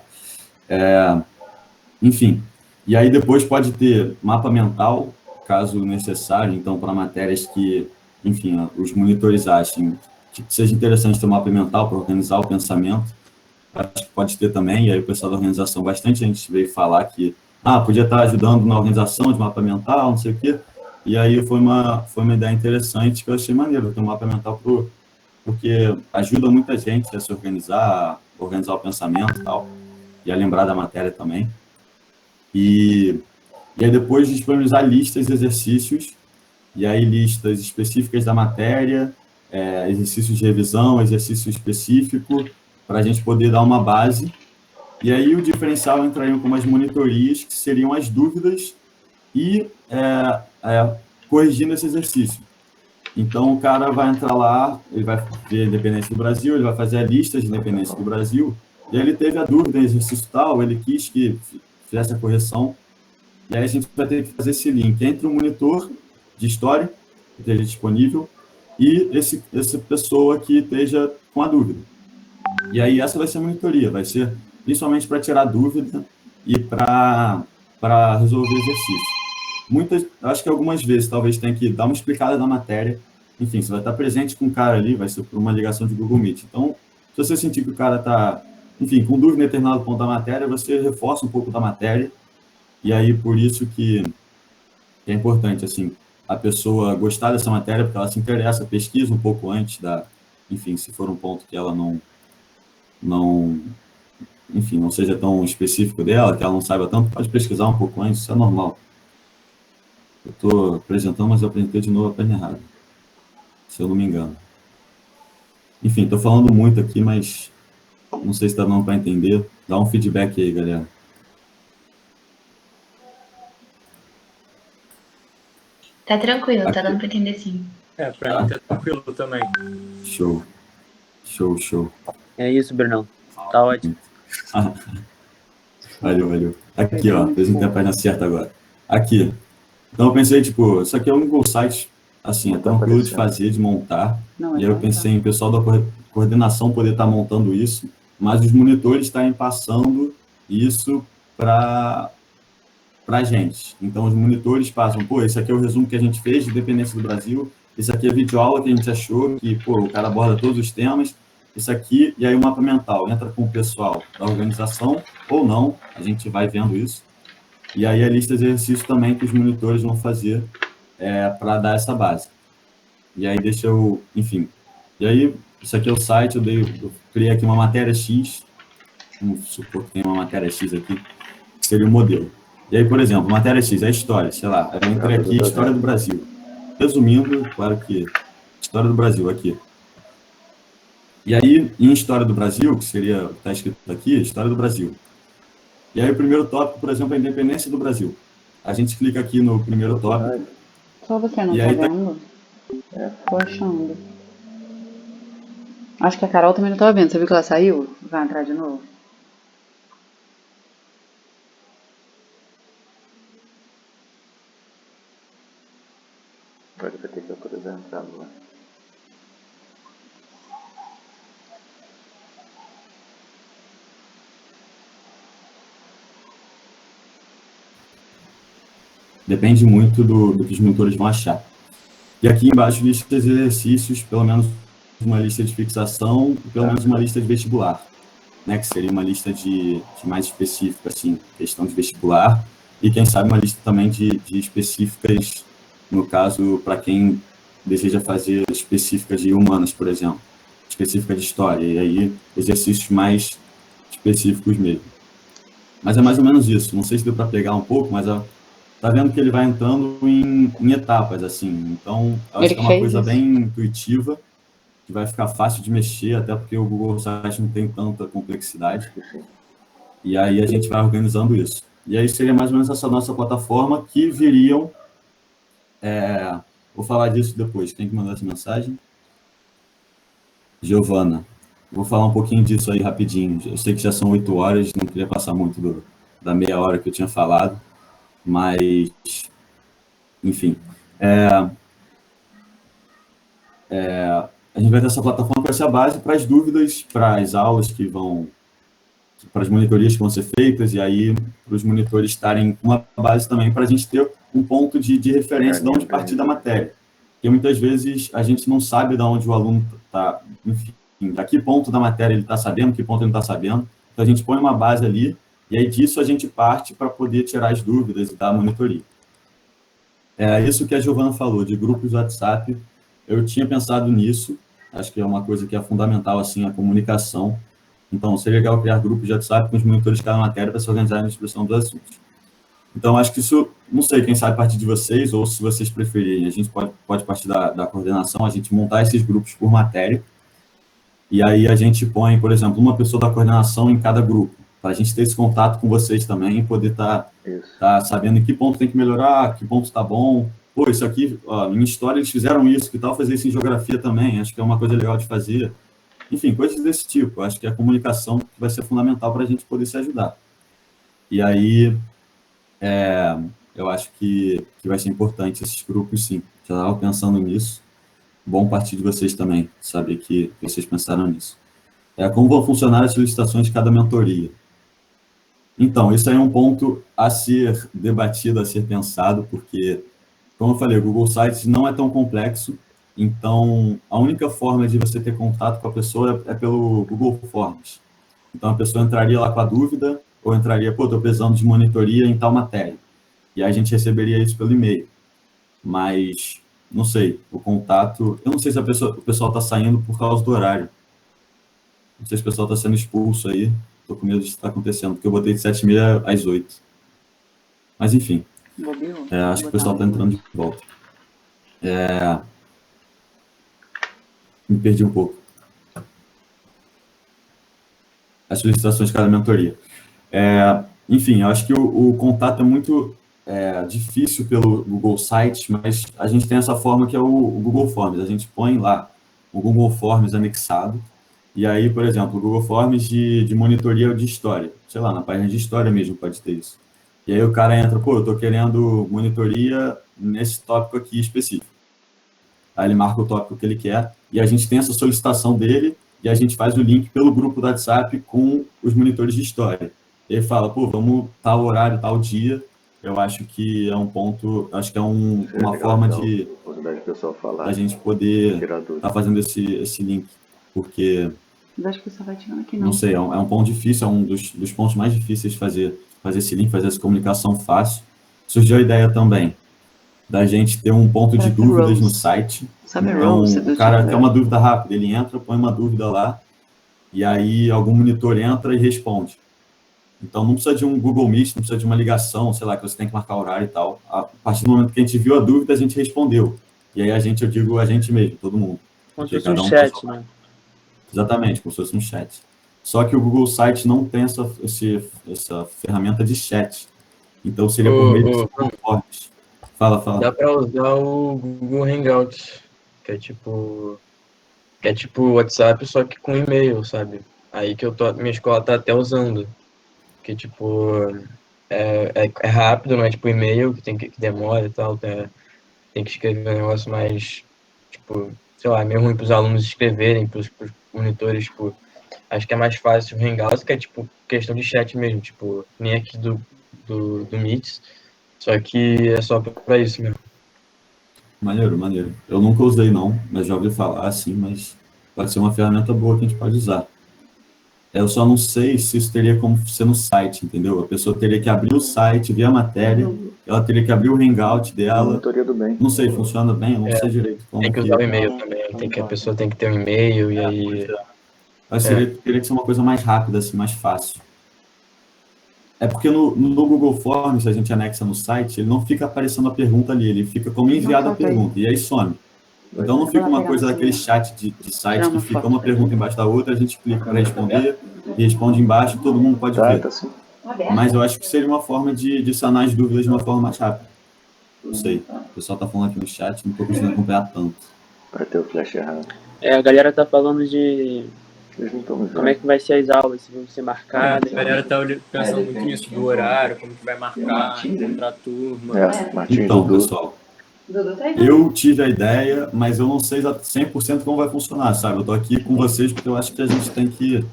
Speaker 1: Enfim, e aí depois pode ter mapa mental, caso necessário, então, para matérias que, enfim, os monitores achem que seja interessante ter um mapa mental para organizar o pensamento. Acho que pode ter também, e aí o pessoal da organização, bastante gente veio falar que podia estar ajudando na organização de mapa mental, não sei o quê, e aí foi uma ideia interessante que eu achei maneiro, ter um mapa mental porque ajuda muita gente a se organizar o pensamento e tal, e a lembrar da matéria também. E aí depois disponibilizar listas de exercícios, e aí listas específicas da matéria, exercícios de revisão, exercício específico, para a gente poder dar uma base. E aí o diferencial entrariam como as monitorias, que seriam as dúvidas, e corrigindo esse exercício. Então, o cara vai entrar lá, ele vai ver a Independência do Brasil, ele vai fazer a lista de Independência do Brasil, e aí ele teve a dúvida em exercício tal, ele quis que fizesse a correção, e aí a gente vai ter que fazer esse link entre o monitor de História, que esteja disponível, e essa pessoa que esteja com a dúvida. E aí essa vai ser a monitoria, vai ser principalmente para tirar dúvida e para resolver exercício. Acho que algumas vezes talvez tenha que dar uma explicada da matéria. Enfim, você vai estar presente com o cara ali, vai ser por uma ligação de Google Meet. Então, se você sentir que o cara está, enfim, com dúvida em determinado ponto da matéria, você reforça um pouco da matéria. E aí, por isso que é importante, assim, a pessoa gostar dessa matéria, porque ela se interessa, pesquisa um pouco antes enfim, se for um ponto que ela enfim, não seja tão específico dela, que ela não saiba tanto, pode pesquisar um pouco antes, isso é normal. Eu estou apresentando, mas eu apresentei de novo a página errada, se eu não me engano. Enfim, estou falando muito aqui, mas não sei se está dando para entender. Dá um feedback aí, galera.
Speaker 4: Tá tranquilo,
Speaker 1: Aqui.
Speaker 4: tá dando pra entender sim.
Speaker 6: Pra mim tá tranquilo também.
Speaker 1: Show.
Speaker 7: É isso, Brunão. Tá ótimo.
Speaker 1: Valeu. Aqui, ó, fez um tempo a página certa agora. Aqui. Então eu pensei, tipo, isso aqui é um Google Site, assim, é tranquilo de fazer, de montar.
Speaker 3: Não,
Speaker 1: E aí eu pensei em o pessoal da coordenação poder estar montando isso, mas os monitores estarem passando isso para a gente. Então os monitores passam, pô, esse aqui é o resumo que a gente fez de Dependência do Brasil, esse aqui é a videoaula que a gente achou, que, pô, o cara aborda todos os temas, isso aqui, e aí o mapa mental entra com o pessoal da organização, ou não, a gente vai vendo isso. E aí a lista de exercícios também que os monitores vão fazer para dar essa base. E aí deixa eu, enfim. E aí, isso aqui é o site, eu criei aqui uma matéria X, vamos supor que tem uma matéria X aqui, que seria o modelo. E aí, por exemplo, matéria X é história, sei lá, eu entrei aqui, história do Brasil. Resumindo, claro que história do Brasil aqui. E aí, em história do Brasil, que seria, está escrito aqui, história do Brasil. E aí o primeiro tópico, por exemplo, é a independência do Brasil. A gente clica aqui no primeiro tópico.
Speaker 3: Só você não tá vendo? Tô achando. Acho que a Carol também não tava vendo. Você viu que ela saiu? Vai entrar de novo?
Speaker 2: Agora vai ter que autorizar a entrada lá.
Speaker 1: Depende muito do que os monitores vão achar. E aqui embaixo, lista de exercícios, pelo menos uma lista de fixação e pelo menos uma lista de vestibular, né, que seria uma lista de mais específica, assim, questão de vestibular, e quem sabe uma lista também de específicas, no caso, para quem deseja fazer específicas de humanas, por exemplo, específica de história, e aí exercícios mais específicos mesmo. Mas é mais ou menos isso, não sei se deu para pegar um pouco, mas tá vendo que ele vai entrando em etapas, assim. Então, acho que é uma coisa bem intuitiva, que vai ficar fácil de mexer, até porque o Google Site não tem tanta complexidade. E aí a gente vai organizando isso. E aí seria mais ou menos essa nossa plataforma que viriam... vou falar disso depois. Quem que mandou essa mensagem? Giovana. Vou falar um pouquinho disso aí rapidinho. Eu sei que já são 8 horas, não queria passar muito da meia hora que eu tinha falado. Mas, enfim, a gente vai ter essa plataforma para essa base para as dúvidas, para as aulas que vão, para as monitorias que vão ser feitas, e aí para os monitores estarem com uma base também para a gente ter um ponto de referência de onde partir da matéria. Porque muitas vezes a gente não sabe de onde o aluno está, enfim, a que ponto da matéria ele está sabendo, que ponto ele não está sabendo. Então a gente põe uma base ali, e aí disso a gente parte para poder tirar as dúvidas e dar a monitoria. É isso que a Giovana falou, de grupos de WhatsApp. Eu tinha pensado nisso, acho que é uma coisa que é fundamental, assim, a comunicação. Então, seria legal criar grupos de WhatsApp com os monitores de cada matéria para se organizar na discussão dos assuntos. Então, acho que isso, não sei, quem sabe partir de vocês, ou se vocês preferirem, a gente pode partir da coordenação, a gente montar esses grupos por matéria, e aí a gente põe, por exemplo, uma pessoa da coordenação em cada grupo, para a gente ter esse contato com vocês também e poder tá sabendo em que ponto tem que melhorar, que ponto está bom. Pô, isso aqui, ó, em história eles fizeram isso, que tal fazer isso em geografia também? Acho que é uma coisa legal de fazer. Enfim, coisas desse tipo. Acho que a comunicação vai ser fundamental para a gente poder se ajudar. E aí, eu acho que vai ser importante esses grupos, sim. Já estava pensando nisso. Bom partir de vocês também, saber que vocês pensaram nisso. Como vão funcionar as solicitações de cada mentoria? Então, isso aí é um ponto a ser debatido, a ser pensado, porque, como eu falei, o Google Sites não é tão complexo, então a única forma de você ter contato com a pessoa é pelo Google Forms. Então a pessoa entraria lá com a dúvida, ou entraria, pô, estou precisando de monitoria em tal matéria. E aí a gente receberia isso pelo e-mail. Mas, não sei, o contato... Eu não sei se o pessoal está saindo por causa do horário. Não sei se o pessoal está sendo expulso aí. Estou com medo disso estar acontecendo, porque eu botei de 7h30 às 8h. Mas, enfim. Acho que o pessoal está entrando de volta. Me perdi um pouco. As solicitações de cada mentoria. Enfim, eu acho que o contato é muito difícil pelo Google Sites, mas a gente tem essa forma que é o Google Forms. A gente põe lá o Google Forms anexado, e aí, por exemplo, o Google Forms de monitoria de história. Sei lá, na página de história mesmo pode ter isso. E aí o cara entra, pô, eu estou querendo monitoria nesse tópico aqui específico. Aí ele marca o tópico que ele quer, e a gente tem essa solicitação dele, e a gente faz o link pelo grupo do WhatsApp com os monitores de história. Ele fala, pô, vamos tal horário, tal dia. Eu acho que é um ponto, acho que é uma forma de a gente poder estar fazendo esse link, porque
Speaker 3: Acho que você vai tirando aqui,
Speaker 1: não sei, é um ponto difícil, é um dos pontos mais difíceis de fazer esse link, fazer essa comunicação fácil. Surgiu a ideia também da gente ter um ponto de dúvidas no site.
Speaker 3: Sabe
Speaker 1: então,
Speaker 3: Rose,
Speaker 1: o cara quer uma dúvida rápida, ele entra, põe uma dúvida lá, e aí algum monitor entra e responde. Então, não precisa de um Google Meet, não precisa de uma ligação, sei lá, que você tem que marcar horário e tal. A partir do momento que a gente viu a dúvida, a gente respondeu. E aí eu digo a gente mesmo, todo mundo.
Speaker 7: Como se fosse um chat, né?
Speaker 1: Exatamente, como se fosse um chat. Só que o Google Site não tem essa ferramenta de chat. Então, seria por meio de plataformas. Fala.
Speaker 5: Dá para usar o Google Hangouts, que é tipo WhatsApp, só que com e-mail, sabe? Aí que minha escola tá até usando. Que, tipo, é rápido, não é tipo e-mail, que demora e tal, tem que escrever um negócio mais, tipo, sei lá, é meio ruim para os alunos escreverem, para os monitores, tipo, acho que é mais fácil o Hangouts, que é, tipo, questão de chat mesmo, tipo, nem aqui do Meets, só que é só para isso mesmo.
Speaker 1: Maneiro. Eu nunca usei, não, mas já ouvi falar, assim, mas pode ser uma ferramenta boa que a gente pode usar. Eu só não sei se isso teria como ser no site, entendeu? A pessoa teria que abrir o site, ver a matéria, ela teria que abrir o Hangout dela.
Speaker 2: Do bem.
Speaker 1: Não sei, funciona bem, eu não sei direito como.
Speaker 5: Tem que usar o e-mail também, a pessoa tem que ter um e-mail e aí...
Speaker 1: Mas teria que ser uma coisa mais rápida, assim, mais fácil. É porque no Google Forms, se a gente anexa no site, ele não fica aparecendo a pergunta ali, ele fica como enviado a pergunta, e aí some. Então não fica uma coisa daquele chat de site que fica uma pergunta embaixo da outra, a gente clica para responder, e responde embaixo, todo mundo pode ver. Mas eu acho que seria uma forma de sanar as dúvidas de uma forma mais rápida. Não sei, o pessoal está falando aqui no chat, não estou conseguindo acompanhar tanto.
Speaker 2: Vai ter o flash errado.
Speaker 7: A galera tá falando de como é que vai ser as aulas, se vão ser marcadas.
Speaker 6: A galera tá pensando muito nisso do horário, como que vai marcar, encontrar a turma.
Speaker 1: Então, pessoal, eu tive a ideia, mas eu não sei 100% como vai funcionar, sabe? Eu tô aqui com vocês porque eu acho que a gente tem que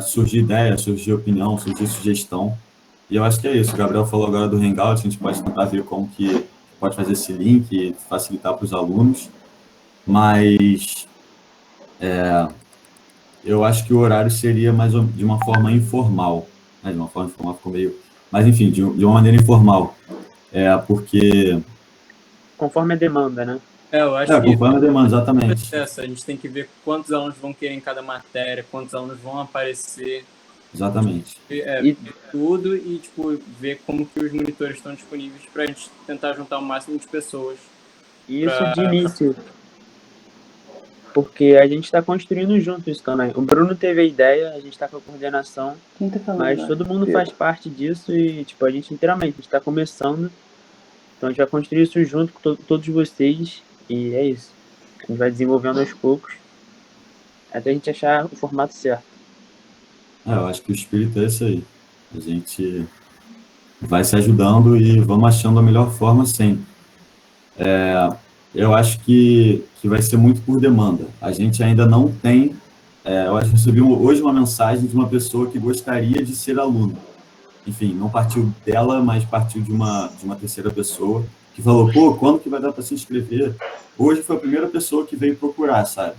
Speaker 1: surgir ideia, surgir opinião, surgir sugestão. E eu acho que é isso. O Gabriel falou agora do Hangout, a gente pode tentar ver como que pode fazer esse link, facilitar para os alunos. Mas eu acho que o horário seria mais de uma forma informal. Né? De uma forma informal ficou meio... Mas, enfim, de uma maneira informal. Porque...
Speaker 7: Conforme a demanda, né?
Speaker 6: Eu acho que
Speaker 1: conforme a demanda, exatamente.
Speaker 6: A gente tem que ver quantos alunos vão querer em cada matéria, quantos alunos vão aparecer.
Speaker 1: Exatamente.
Speaker 6: Tudo e, tipo, ver como que os monitores estão disponíveis para a gente tentar juntar o máximo de pessoas.
Speaker 7: Isso de início. Porque a gente está construindo junto isso também. O Bruno teve a ideia, a gente está com a coordenação, mas todo mundo faz parte disso e, tipo, a gente inteiramente está começando. Então a gente vai construir isso junto com todos vocês e é isso. A gente vai desenvolvendo aos poucos até a gente achar o formato certo.
Speaker 1: Eu acho que o espírito é esse aí. A gente vai se ajudando e vamos achando a melhor forma sempre. Eu acho que vai ser muito por demanda. A gente ainda não tem... eu acho que recebi hoje uma mensagem de uma pessoa que gostaria de ser aluno. Enfim, não partiu dela, mas partiu de uma terceira pessoa, que falou, pô, quando que vai dar para se inscrever? Hoje foi a primeira pessoa que veio procurar, sabe?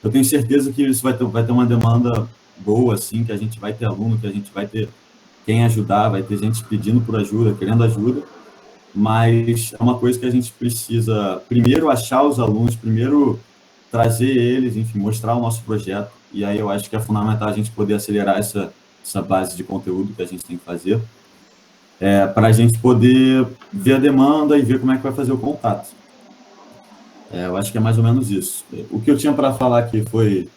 Speaker 1: Eu tenho certeza que isso vai ter uma demanda boa, assim, que a gente vai ter aluno, que a gente vai ter quem ajudar, vai ter gente pedindo por ajuda, querendo ajuda, mas é uma coisa que a gente precisa, primeiro, achar os alunos, primeiro, trazer eles, enfim, mostrar o nosso projeto, e aí eu acho que é fundamental a gente poder acelerar essa base de conteúdo que a gente tem que fazer, para a gente poder ver a demanda e ver como é que vai fazer o contato. Eu acho que é mais ou menos isso. O que eu tinha para falar aqui foi,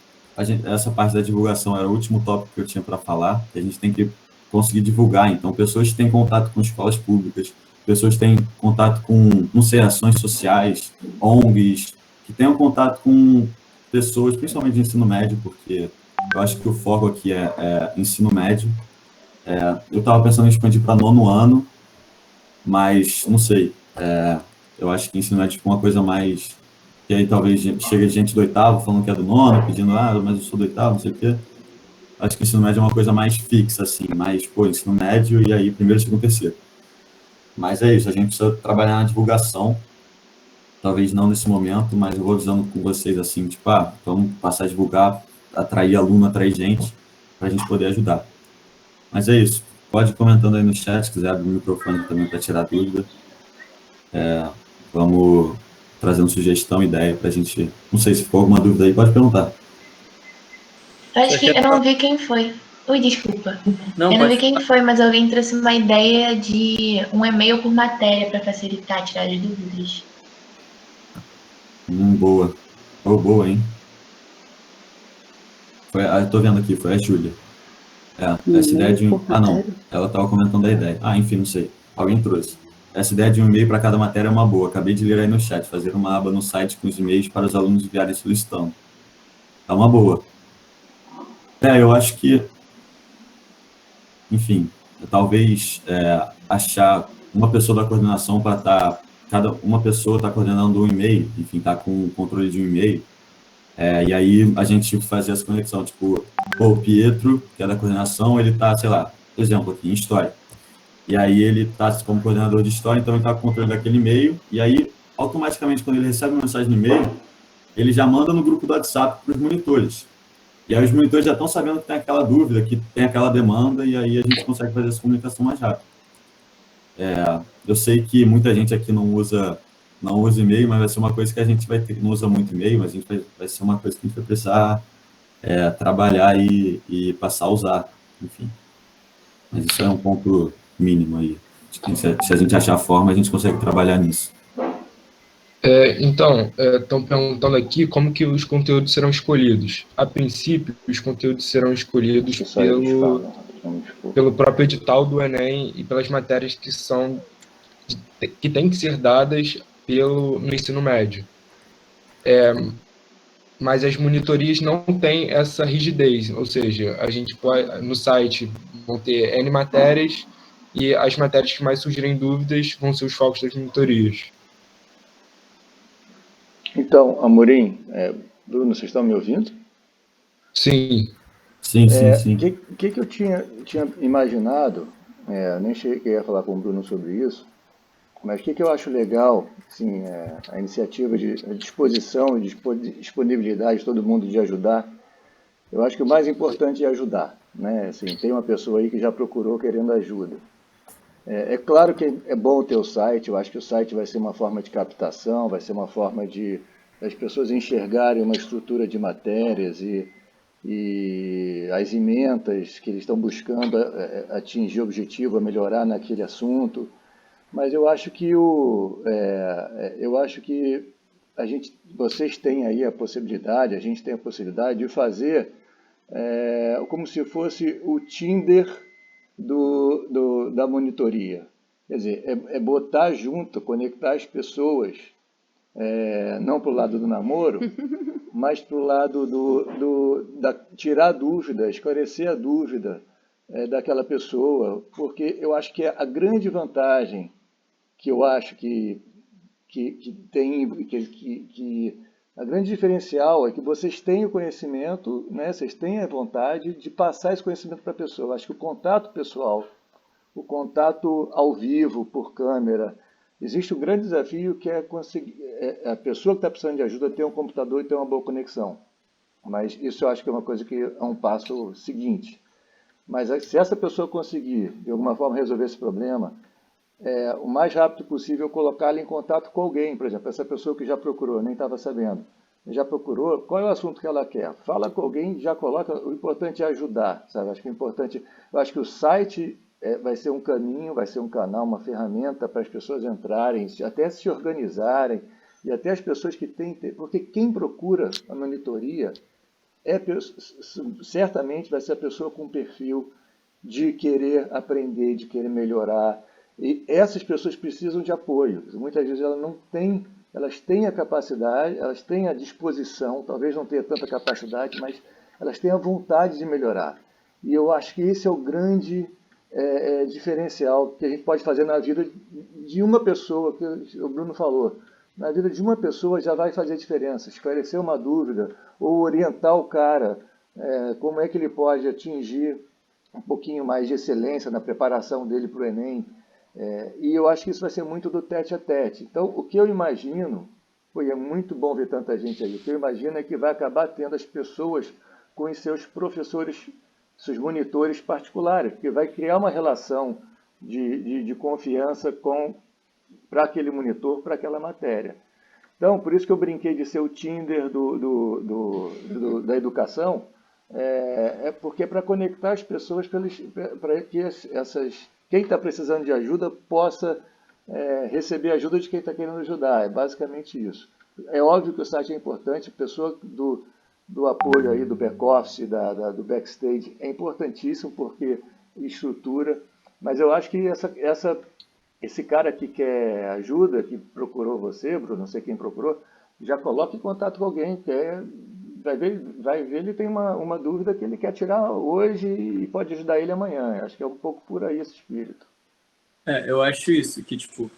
Speaker 1: essa parte da divulgação era o último tópico que eu tinha para falar, que a gente tem que conseguir divulgar. Então, pessoas que têm contato com escolas públicas, pessoas têm contato com, não sei, ações sociais, ONGs, que tenham contato com pessoas, principalmente de ensino médio, porque eu acho que o foco aqui é ensino médio. Eu estava pensando em expandir para 9º ano, mas não sei. Eu acho que ensino médio ficou uma coisa mais... que aí talvez chegue gente do 8º falando que é do 9º, pedindo, mas eu sou do 8º, não sei o quê. Acho que ensino médio é uma coisa mais fixa, assim, mais, ensino médio e aí 1º, 2º, 3º. Mas é isso, a gente precisa trabalhar na divulgação, talvez não nesse momento, mas eu vou avisando com vocês, assim, tipo, vamos passar a divulgar, atrair aluno, atrair gente, para a gente poder ajudar. Mas é isso, pode ir comentando aí no chat, se quiser abrir o microfone também para tirar dúvida. Vamos trazendo sugestão, ideia para a gente... Não sei se ficou alguma dúvida aí, pode perguntar.
Speaker 3: Eu acho que eu não vi quem foi. Ui, desculpa.
Speaker 6: Não,
Speaker 3: eu não vi quem foi, mas alguém trouxe uma ideia de um e-mail por matéria para facilitar, tirar as dúvidas.
Speaker 1: Boa. Boa, hein? Tô vendo aqui, foi a Júlia. Essa ideia de um... não, ela estava comentando a ideia. Enfim, não sei. Alguém trouxe. Essa ideia de um e-mail para cada matéria é uma boa. Acabei de ler aí no chat. Fazer uma aba no site com os e-mails para os alunos enviarem solicitando. É uma boa. Eu acho que... Enfim, talvez achar uma pessoa da coordenação para estar... uma pessoa está coordenando um e-mail, enfim, está com o controle de um e-mail. E aí a gente fazer essa conexão, tipo, o Pietro, que é da coordenação, ele está, sei lá, exemplo aqui, em História. E aí ele está como coordenador de História, então ele está com o controle daquele e-mail, e aí, automaticamente, quando ele recebe uma mensagem no e-mail, ele já manda no grupo do WhatsApp para os monitores. E aí os monitores já estão sabendo que tem aquela dúvida, que tem aquela demanda, e aí a gente consegue fazer essa comunicação mais rápido. Eu sei que muita gente aqui não usa e-mail, mas vai ser uma coisa que a gente vai ter, não usa muito e-mail, mas vai ser uma coisa que a gente vai precisar trabalhar e passar a usar, enfim. Mas isso é um ponto mínimo aí. Se a gente achar a forma, a gente consegue trabalhar nisso.
Speaker 4: Então, estão perguntando aqui como que os conteúdos serão escolhidos. A princípio, os conteúdos serão escolhidos pelo próprio edital do Enem e pelas matérias que têm que ser dadas no ensino médio. Mas as monitorias não têm essa rigidez, ou seja, a gente pode, no site vão ter N matérias e as matérias que mais surgirem dúvidas vão ser os focos das monitorias.
Speaker 2: Então, Amorim, Bruno, vocês estão me ouvindo?
Speaker 4: Sim.
Speaker 1: Sim.
Speaker 2: O que eu tinha imaginado, nem cheguei a falar com o Bruno sobre isso, mas o que eu acho legal, assim, a iniciativa a disposição e disponibilidade de todo mundo de ajudar. Eu acho que o mais importante é ajudar, né? Assim, tem uma pessoa aí que já procurou querendo ajuda. É claro que é bom ter o site, eu acho que o site vai ser uma forma de captação, vai ser uma forma de as pessoas enxergarem uma estrutura de matérias e as emendas que eles estão buscando atingir o objetivo, a melhorar naquele assunto. Mas eu acho que vocês têm aí a possibilidade, a gente tem a possibilidade de fazer como se fosse o Tinder da monitoria. Quer dizer, botar junto, conectar as pessoas, não para o lado do namoro, mas para o lado tirar a dúvida, esclarecer a dúvida daquela pessoa, porque eu acho que a grande vantagem que eu acho que a grande diferencial é que vocês têm o conhecimento, né? Vocês têm a vontade de passar esse conhecimento para a pessoa. Eu acho que o contato pessoal, o contato ao vivo, por câmera, existe um grande desafio que é conseguir a pessoa que está precisando de ajuda ter um computador e ter uma boa conexão. Mas isso eu acho que é uma coisa que é um passo seguinte. Mas se essa pessoa conseguir, de alguma forma, resolver esse problema, o mais rápido possível colocá-la em contato com alguém. Por exemplo, essa pessoa que já procurou, nem estava sabendo, já procurou, qual é o assunto que ela quer? Fala com alguém, já coloca, o importante é ajudar, sabe? Acho que eu acho que o site vai ser um caminho, vai ser um canal, uma ferramenta para as pessoas entrarem, até se organizarem, e até as pessoas que têm, porque quem procura a monitoria certamente vai ser a pessoa com perfil de querer aprender, de querer melhorar, E essas pessoas precisam de apoio. Muitas vezes elas têm a capacidade, elas têm a disposição, talvez não tenha tanta capacidade, mas elas têm a vontade de melhorar. E eu acho que esse é o grande diferencial que a gente pode fazer na vida de uma pessoa, que o Bruno falou. Na vida de uma pessoa já vai fazer diferença. Esclarecer uma dúvida ou orientar o cara como é que ele pode atingir um pouquinho mais de excelência na preparação dele para o Enem. E eu acho que isso vai ser muito do tete a tete. Então, o que eu imagino, é muito bom ver tanta gente aí, o que eu imagino é que vai acabar tendo as pessoas com os seus professores, seus monitores particulares, porque vai criar uma relação de confiança para aquele monitor, para aquela matéria. Então, por isso que eu brinquei de ser o Tinder da educação, porque é para conectar as pessoas para que quem está precisando de ajuda possa receber a ajuda de quem está querendo ajudar. É basicamente isso. É óbvio que o site é importante, a pessoa do apoio aí, do back-office, do backstage, é importantíssimo porque estrutura, mas eu acho que esse cara que quer ajuda, que procurou você, Bruno, não sei quem procurou, já coloque em contato com alguém, vai ver, ele tem uma dúvida que ele quer tirar hoje e pode ajudar ele amanhã. Acho que é um pouco por aí esse espírito.
Speaker 6: Eu acho isso, que tipo,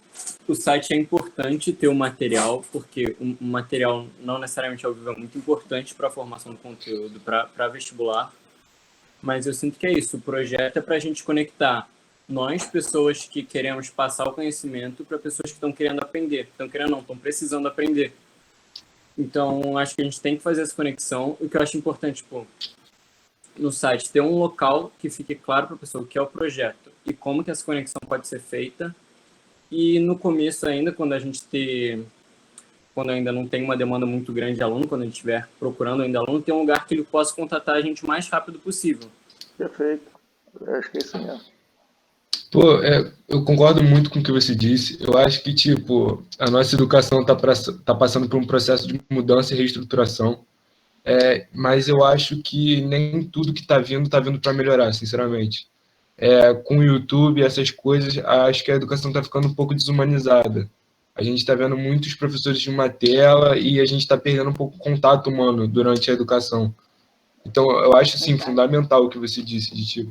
Speaker 6: o site é importante ter o material, porque o material não necessariamente ao vivo é muito importante para a formação do conteúdo, para vestibular, mas eu sinto que é isso, o projeto é para a gente conectar nós, pessoas que queremos passar o conhecimento, para pessoas que estão querendo aprender, estão precisando aprender. Então, acho que a gente tem que fazer essa conexão. O que eu acho importante, no site, ter um local que fique claro para a pessoa o que é o projeto e como que essa conexão pode ser feita. E no começo ainda, quando ainda não tem uma demanda muito grande de aluno, quando a gente estiver procurando ainda aluno, ter um lugar que ele possa contatar a gente o mais rápido possível.
Speaker 2: Perfeito. Eu acho que é isso mesmo.
Speaker 4: Eu concordo muito com o que você disse. Eu acho que, a nossa educação tá passando por um processo de mudança e reestruturação. Mas eu acho que nem tudo que tá vindo para melhorar, sinceramente. Com o YouTube e essas coisas, acho que a educação tá ficando um pouco desumanizada. A gente está vendo muitos professores de uma tela e a gente está perdendo um pouco o contato humano durante a educação. Então, eu acho, assim, fundamental o que você disse, de,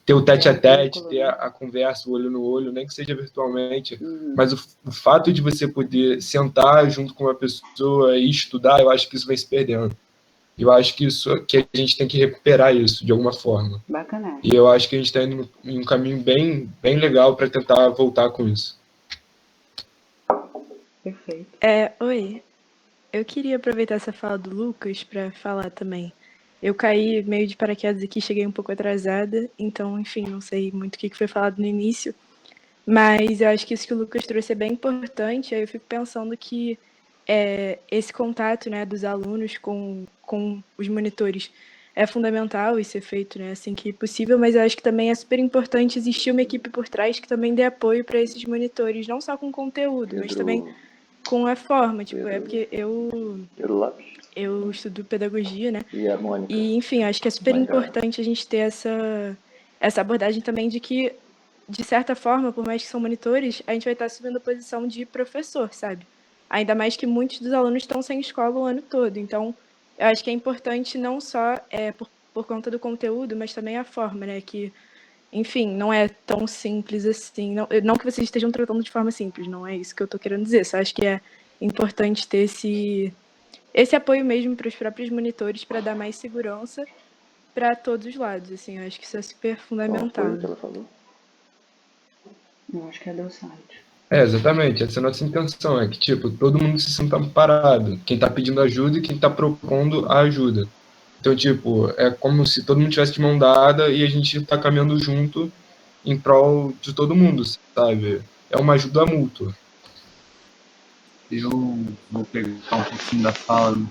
Speaker 4: ter o tete-a-tete, ter a conversa, o olho no olho, nem que seja virtualmente, mas o fato de você poder sentar junto com uma pessoa e estudar, eu acho que isso vai se perdendo. Eu acho que a gente tem que recuperar isso, de alguma forma.
Speaker 8: Bacana.
Speaker 4: E eu acho que a gente está indo em um caminho bem, bem legal para tentar voltar com isso.
Speaker 8: Perfeito.
Speaker 9: Oi. Eu queria aproveitar essa fala do Lucas para falar também. Eu caí meio de paraquedas aqui, cheguei um pouco atrasada, então, enfim, não sei muito o que foi falado no início, mas eu acho que isso que o Lucas trouxe é bem importante. Aí eu fico pensando que esse contato, né, dos alunos com os monitores é fundamental e ser feito, né, assim que possível, mas eu acho que também é super importante existir uma equipe por trás que também dê apoio para esses monitores, não só com conteúdo, mas também com a forma, porque eu estudo pedagogia, né?
Speaker 2: E a Mônica.
Speaker 9: E, enfim, acho que é super importante a gente ter essa abordagem também de que, de certa forma, por mais que são monitores, a gente vai estar assumindo a posição de professor, sabe? Ainda mais que muitos dos alunos estão sem escola o ano todo. Então, eu acho que é importante não só por conta do conteúdo, mas também a forma, né? Que, enfim, não é tão simples assim. Não que vocês estejam tratando de forma simples, não é isso que eu estou querendo dizer. Só acho que é importante ter esse apoio mesmo para os próprios monitores para dar mais segurança para todos os lados. Assim, eu acho que isso é super fundamental.
Speaker 2: O que ela falou?
Speaker 8: Eu acho que é do site.
Speaker 4: Exatamente. Essa é a nossa intenção, é que, todo mundo se sinta parado. Quem está pedindo ajuda e quem está propondo a ajuda. Então, é como se todo mundo tivesse de mão dada e a gente está caminhando junto em prol de todo mundo, sabe? É uma ajuda mútua.
Speaker 10: Eu vou pegar um pouquinho da fala da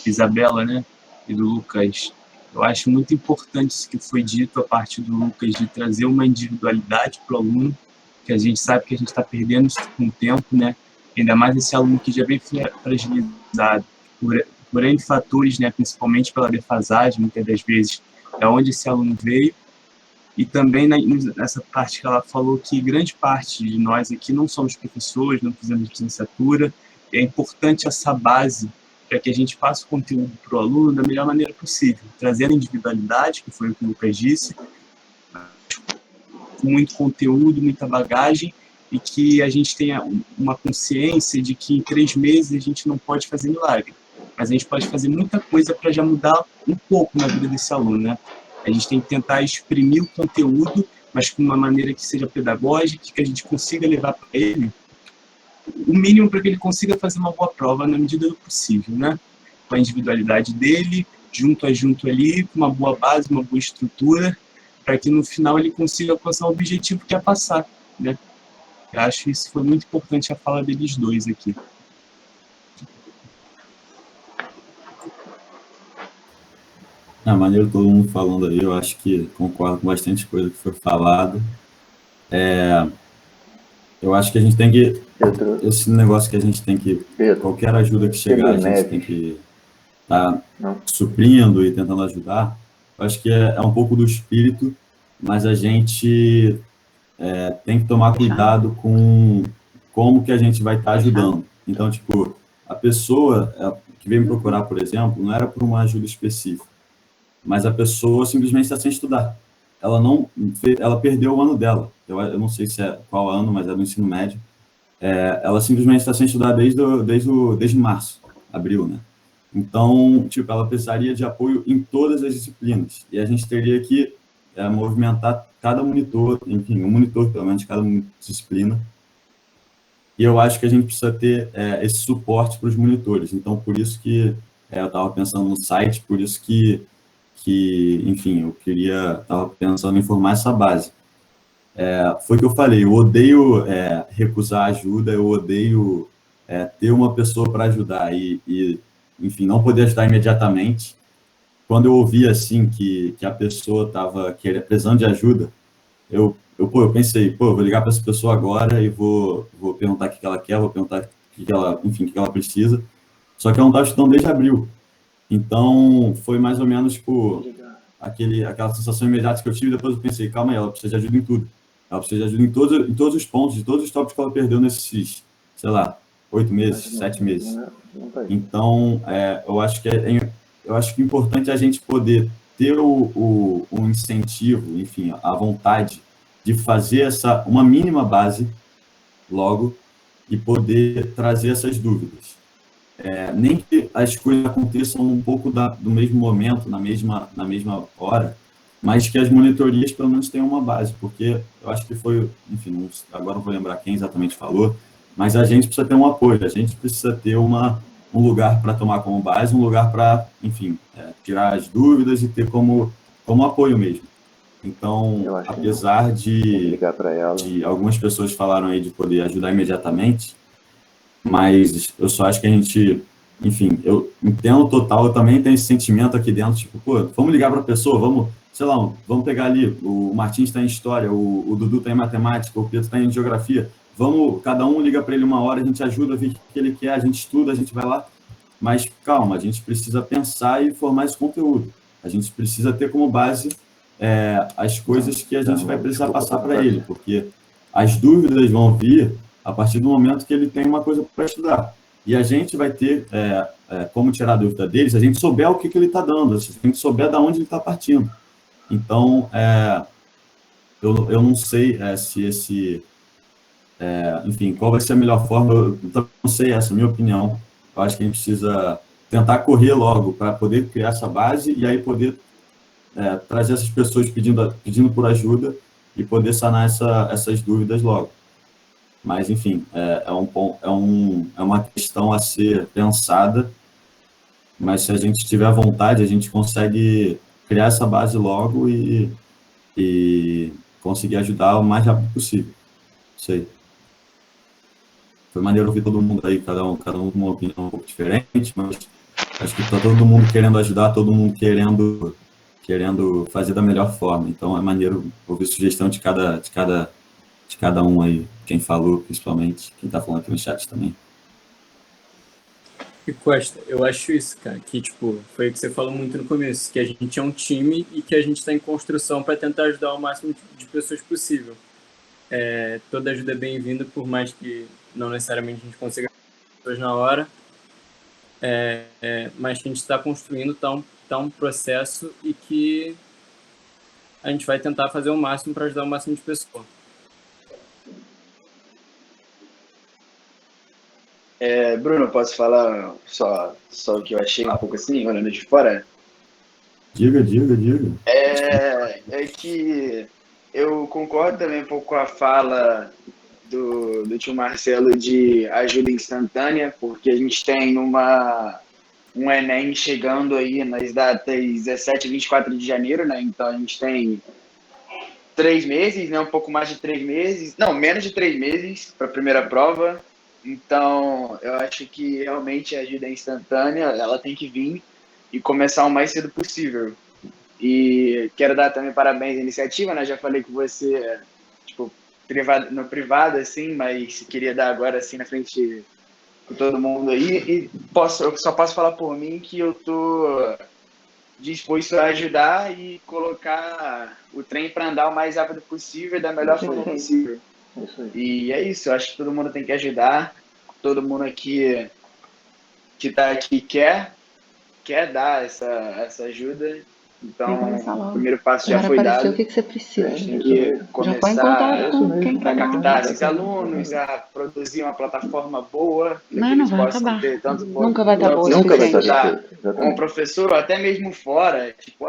Speaker 10: Isabela, né, e do Lucas. Eu acho muito importante isso que foi dito a partir do Lucas, de trazer uma individualidade para o aluno, que a gente sabe que a gente está perdendo isso com o tempo, né? Ainda mais esse aluno que já vem fragilizado por N fatores, né, principalmente pela defasagem, muitas das vezes, da onde esse aluno veio, E também nessa parte que ela falou que grande parte de nós aqui não somos professores, não fizemos licenciatura, é importante essa base para que a gente faça o conteúdo para o aluno da melhor maneira possível, trazendo individualidade, que foi o que o Lucas disse, com muito conteúdo, muita bagagem, e que a gente tenha uma consciência de que em 3 meses a gente não pode fazer milagre, mas a gente pode fazer muita coisa para já mudar um pouco na vida desse aluno, né? A gente tem que tentar exprimir o conteúdo, mas com uma maneira que seja pedagógica, que a gente consiga levar para ele o mínimo para que ele consiga fazer uma boa prova na medida do possível, né? Com a individualidade dele, junto a junto ali, com uma boa base, uma boa estrutura, para que no final ele consiga alcançar o objetivo que é passar, né? Eu acho que isso foi muito importante a fala deles dois aqui.
Speaker 1: Maneiro todo mundo falando aí, eu acho que concordo com bastante coisa que foi falado. Eu acho que a gente tem que, esse negócio que a gente tem que, qualquer ajuda que chegar, a gente tem que estar suprindo e tentando ajudar. Eu acho que é um pouco do espírito, mas a gente tem que tomar cuidado com como que a gente vai estar ajudando. Então, tipo, a pessoa que veio me procurar, por exemplo, não era por uma ajuda específica, mas a pessoa simplesmente está sem estudar. Ela perdeu o ano dela. Eu não sei se qual ano, mas é do ensino médio. Ela simplesmente está sem estudar desde março, abril, né? Então, tipo, ela precisaria de apoio em todas as disciplinas. E a gente teria que movimentar cada monitor, enfim, um monitor, pelo menos, de cada disciplina. E eu acho que a gente precisa ter esse suporte para os monitores. Então, por isso que eu estava pensando no site, por isso que enfim, eu estava pensando em formar essa base. Foi o que eu falei, eu odeio recusar ajuda, eu odeio ter uma pessoa para ajudar e, enfim, não poder ajudar imediatamente. Quando eu ouvi, assim, que a pessoa estava precisando de ajuda, eu pensei, eu vou ligar para essa pessoa agora e vou perguntar o que ela quer, vou perguntar o que ela precisa. Só que ela não estava estudando desde abril. Então, foi mais ou menos, tipo, aquela sensação imediata que eu tive. Depois eu pensei, calma aí, ela precisa de ajuda em tudo. Ela precisa de ajuda em todos os pontos, de todos os tópicos que ela perdeu nesses, sei lá, 8 meses, 7 meses. Então, eu acho que é importante a gente poder ter um incentivo, enfim, a vontade de fazer uma mínima base logo e poder trazer essas dúvidas. Nem que as coisas aconteçam um pouco do mesmo momento, na mesma hora, mas que as monitorias pelo menos tenham uma base, porque eu acho que foi, enfim, agora não vou lembrar quem exatamente falou, mas a gente precisa ter um apoio, a gente precisa ter um lugar para tomar como base, um lugar para, enfim, tirar as dúvidas e ter como apoio mesmo. Então, apesar de algumas pessoas falaram aí de poder ajudar imediatamente, mas eu só acho que a gente, enfim, eu entendo total, eu também tenho esse sentimento aqui dentro, tipo, vamos ligar para a pessoa, vamos pegar ali, o Martins está em História, o Dudu está em Matemática, o Pedro está em Geografia, cada um liga para ele uma hora, a gente ajuda a ver o que ele quer, a gente estuda, a gente vai lá, mas calma, a gente precisa pensar e formar esse conteúdo, a gente precisa ter como base as coisas que a gente vai precisar passar para ele, porque as dúvidas vão vir a partir do momento que ele tem uma coisa para estudar. E a gente vai ter como tirar a dúvida dele se a gente souber o que ele está dando, se a gente souber de onde ele está partindo. Então, eu não sei se enfim, qual vai ser a melhor forma, eu não sei, essa é a minha opinião. Eu acho que a gente precisa tentar correr logo para poder criar essa base e aí poder trazer essas pessoas pedindo por ajuda e poder sanar essas dúvidas logo. Mas, enfim, é uma questão a ser pensada, mas se a gente tiver vontade, a gente consegue criar essa base logo e conseguir ajudar o mais rápido possível. Isso aí. Foi maneiro ouvir todo mundo aí, cada um com uma opinião um pouco diferente, mas acho que está todo mundo querendo ajudar, todo mundo querendo fazer da melhor forma. Então, é maneiro ouvir sugestão de cada um aí, quem falou, principalmente, quem está falando aqui no chat também.
Speaker 6: E Costa, eu acho isso, cara, que tipo, foi o que você falou muito no começo, que a gente é um time e que a gente está em construção para tentar ajudar o máximo de pessoas possível. Toda ajuda é bem-vinda, por mais que não necessariamente a gente consiga pessoas na hora, mas que a gente está construindo, tá um processo e que a gente vai tentar fazer o máximo para ajudar o máximo de pessoas.
Speaker 8: Bruno, posso falar só o que eu achei um pouco assim, olhando de fora?
Speaker 1: Diga.
Speaker 8: É que eu concordo também um pouco com a fala do tio Marcelo de ajuda instantânea, porque a gente tem um Enem chegando aí nas datas 17 e 24 de janeiro, né? Então a gente tem 3 meses, né? Um pouco mais de 3 meses, não, menos de 3 meses para a primeira prova. Então eu acho que realmente a ajuda instantânea, ela tem que vir e começar o mais cedo possível. E quero dar também parabéns à iniciativa, né? Já falei com você, tipo, no privado, assim, mas queria dar agora, assim, na frente com todo mundo aí. E eu só posso falar por mim que eu tô disposto a ajudar e colocar o trem para andar o mais rápido possível e da melhor forma possível. E é isso, eu acho que todo mundo tem que ajudar, todo mundo aqui que está aqui quer dar essa ajuda. Então, o primeiro passo já foi dado.
Speaker 11: O que você precisa?
Speaker 8: A gente tem que começar a captar esses alunos, a produzir uma plataforma boa, que eles possam ter tanto
Speaker 11: Nunca vai estar boa,
Speaker 8: nunca vai estar com o professor, ou até mesmo fora, tipo,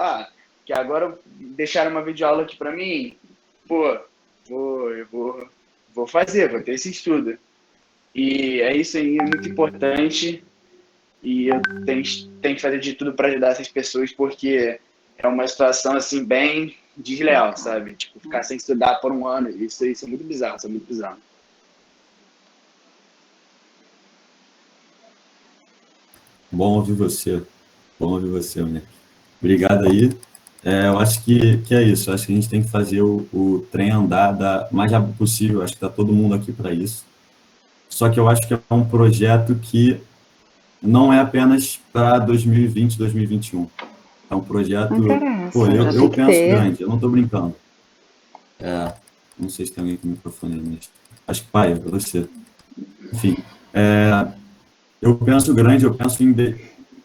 Speaker 8: que agora deixaram uma videoaula aqui para mim, pô, eu vou fazer, vou ter esse estudo. E é isso aí, é muito importante, e eu tenho que fazer de tudo para ajudar essas pessoas, porque é uma situação, assim, bem desleal, sabe? Tipo, ficar sem estudar por um ano, isso é muito bizarro,
Speaker 1: Bom ouvir você, né? Obrigado aí. Eu acho que é isso. Acho que a gente tem que fazer o trem andar mais rápido possível. Acho que está todo mundo aqui para isso. Só que eu acho que é um projeto que não é apenas para 2020, 2021. É um projeto... eu penso grande, eu não estou brincando. Não sei se tem alguém com o microfone, mas acho que, pai, é você. Enfim, eu penso grande, eu penso em...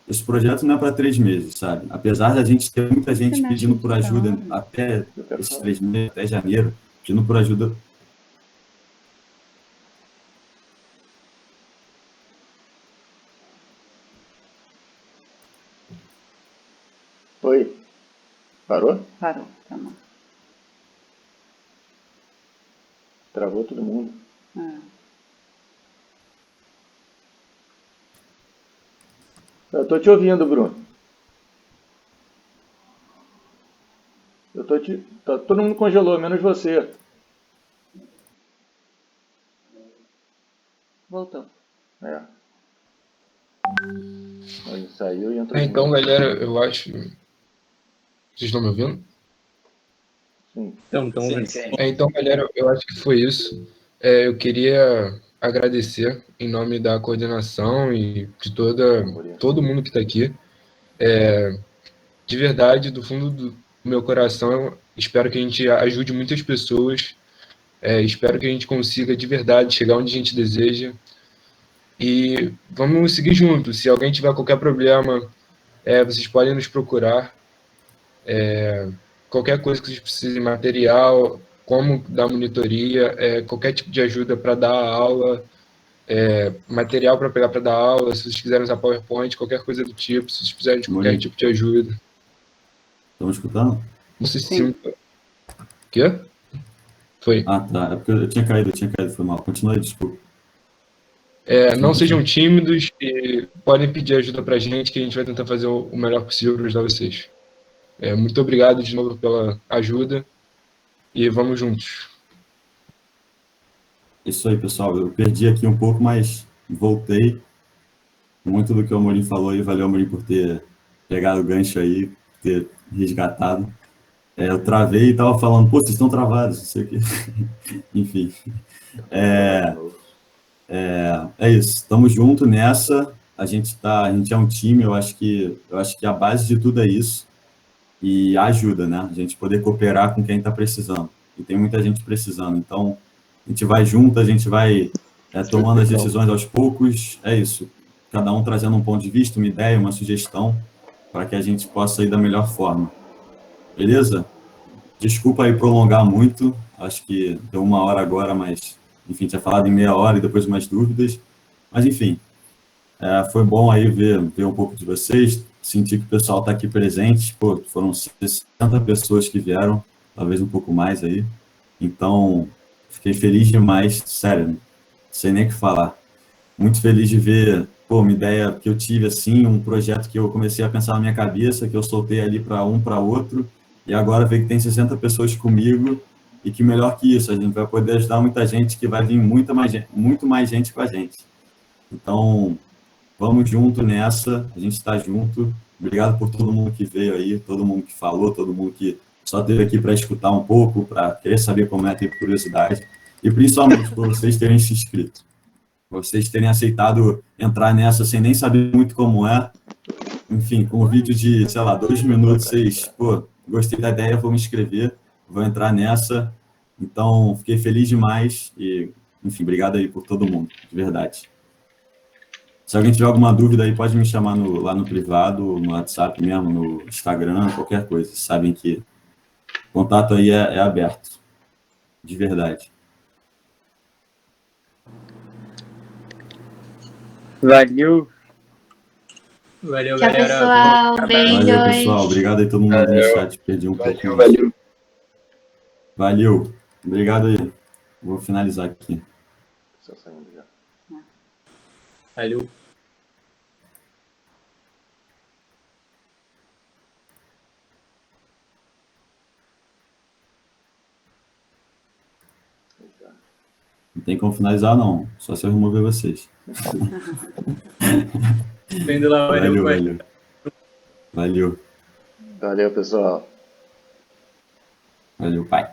Speaker 1: Esse projeto não é para 3 meses, sabe? Apesar da gente ter muita gente pedindo por ajuda até esses 3 meses, até janeiro, pedindo por ajuda.
Speaker 2: Oi. Parou?
Speaker 11: Parou, tá bom.
Speaker 2: Travou todo mundo. Eu tô te ouvindo, Bruno. Todo mundo congelou, menos você.
Speaker 11: Voltou.
Speaker 2: Aí saiu e entrou.
Speaker 4: Então, galera, eu acho... Vocês estão me ouvindo?
Speaker 2: Sim.
Speaker 4: Então, galera, eu acho que foi isso. Eu queria agradecer em nome da coordenação e de todo mundo que está aqui. De verdade, do fundo do meu coração, eu espero que a gente ajude muitas pessoas. Espero que a gente consiga, de verdade, chegar onde a gente deseja. E vamos seguir juntos. Se alguém tiver qualquer problema, vocês podem nos procurar. Qualquer coisa que vocês precisem, material, como dar monitoria, qualquer tipo de ajuda para dar aula, material para pegar para dar aula, se vocês quiserem usar PowerPoint, qualquer coisa do tipo, se vocês precisarem de qualquer tipo de ajuda.
Speaker 1: Estamos escutando?
Speaker 4: Não sei se... O quê? Foi.
Speaker 1: Tá. É porque eu tinha caído, foi mal. Continua aí, desculpa.
Speaker 4: Não sejam tímidos e podem pedir ajuda para a gente, que a gente vai tentar fazer o melhor possível para ajudar vocês. Muito obrigado de novo pela ajuda e vamos juntos.
Speaker 1: Isso aí, pessoal. Eu perdi aqui um pouco, mas voltei. Muito do que o Amorim falou aí. Valeu, Amorim, por ter pegado o gancho aí, ter resgatado. Eu travei e estava falando, pô, vocês estão travados, não sei o quê. Enfim. É isso. Estamos juntos nessa. a gente é um time, eu acho que a base de tudo é isso, e ajuda, né? A gente poder cooperar com quem está precisando, e tem muita gente precisando, então a gente vai junto, a gente vai tomando as decisões aos poucos, é isso, cada um trazendo um ponto de vista, uma ideia, uma sugestão, para que a gente possa ir da melhor forma. Beleza? Desculpa aí prolongar muito, acho que deu 1 hora agora, mas, enfim, tinha falado em meia hora e depois mais dúvidas, mas, enfim, foi bom aí ver um pouco de vocês, sentir que o pessoal está aqui presente, pô, foram 60 pessoas que vieram, talvez um pouco mais aí, então, fiquei feliz demais, sério, não sei nem o que falar, muito feliz de ver, pô, uma ideia que eu tive, assim, um projeto que eu comecei a pensar na minha cabeça, que eu soltei ali para outro, e agora ver que tem 60 pessoas comigo, e que melhor que isso, a gente vai poder ajudar muita gente, que vai vir muito mais gente com a gente. Então, vamos junto nessa, a gente está junto. Obrigado por todo mundo que veio aí, todo mundo que falou, todo mundo que só esteve aqui para escutar um pouco, para querer saber como é, ter curiosidade, e principalmente por vocês terem se inscrito, vocês terem aceitado entrar nessa sem nem saber muito como é. Enfim, com um vídeo de, sei lá, 2 minutos, vocês, pô, gostei da ideia, vou me inscrever, vou entrar nessa. Então, fiquei feliz demais e, enfim, obrigado aí por todo mundo, de verdade. Se alguém tiver alguma dúvida aí, pode me chamar lá no privado, no WhatsApp mesmo, no Instagram, qualquer coisa. Vocês sabem que o contato aí é aberto, de verdade.
Speaker 7: Valeu.
Speaker 6: Valeu,
Speaker 3: Tchau,
Speaker 6: galera.
Speaker 3: pessoal. Beijos.
Speaker 1: Valeu, pessoal. Obrigado aí todo mundo no chat. Perdi um pouco. Valeu. Obrigado aí. Vou finalizar aqui.
Speaker 2: Só saindo já.
Speaker 6: Valeu.
Speaker 1: Não tem como finalizar, não. Só se eu remover vocês.
Speaker 6: Vendo lá, valeu.
Speaker 1: Valeu.
Speaker 2: Valeu, pessoal.
Speaker 1: Valeu, pai.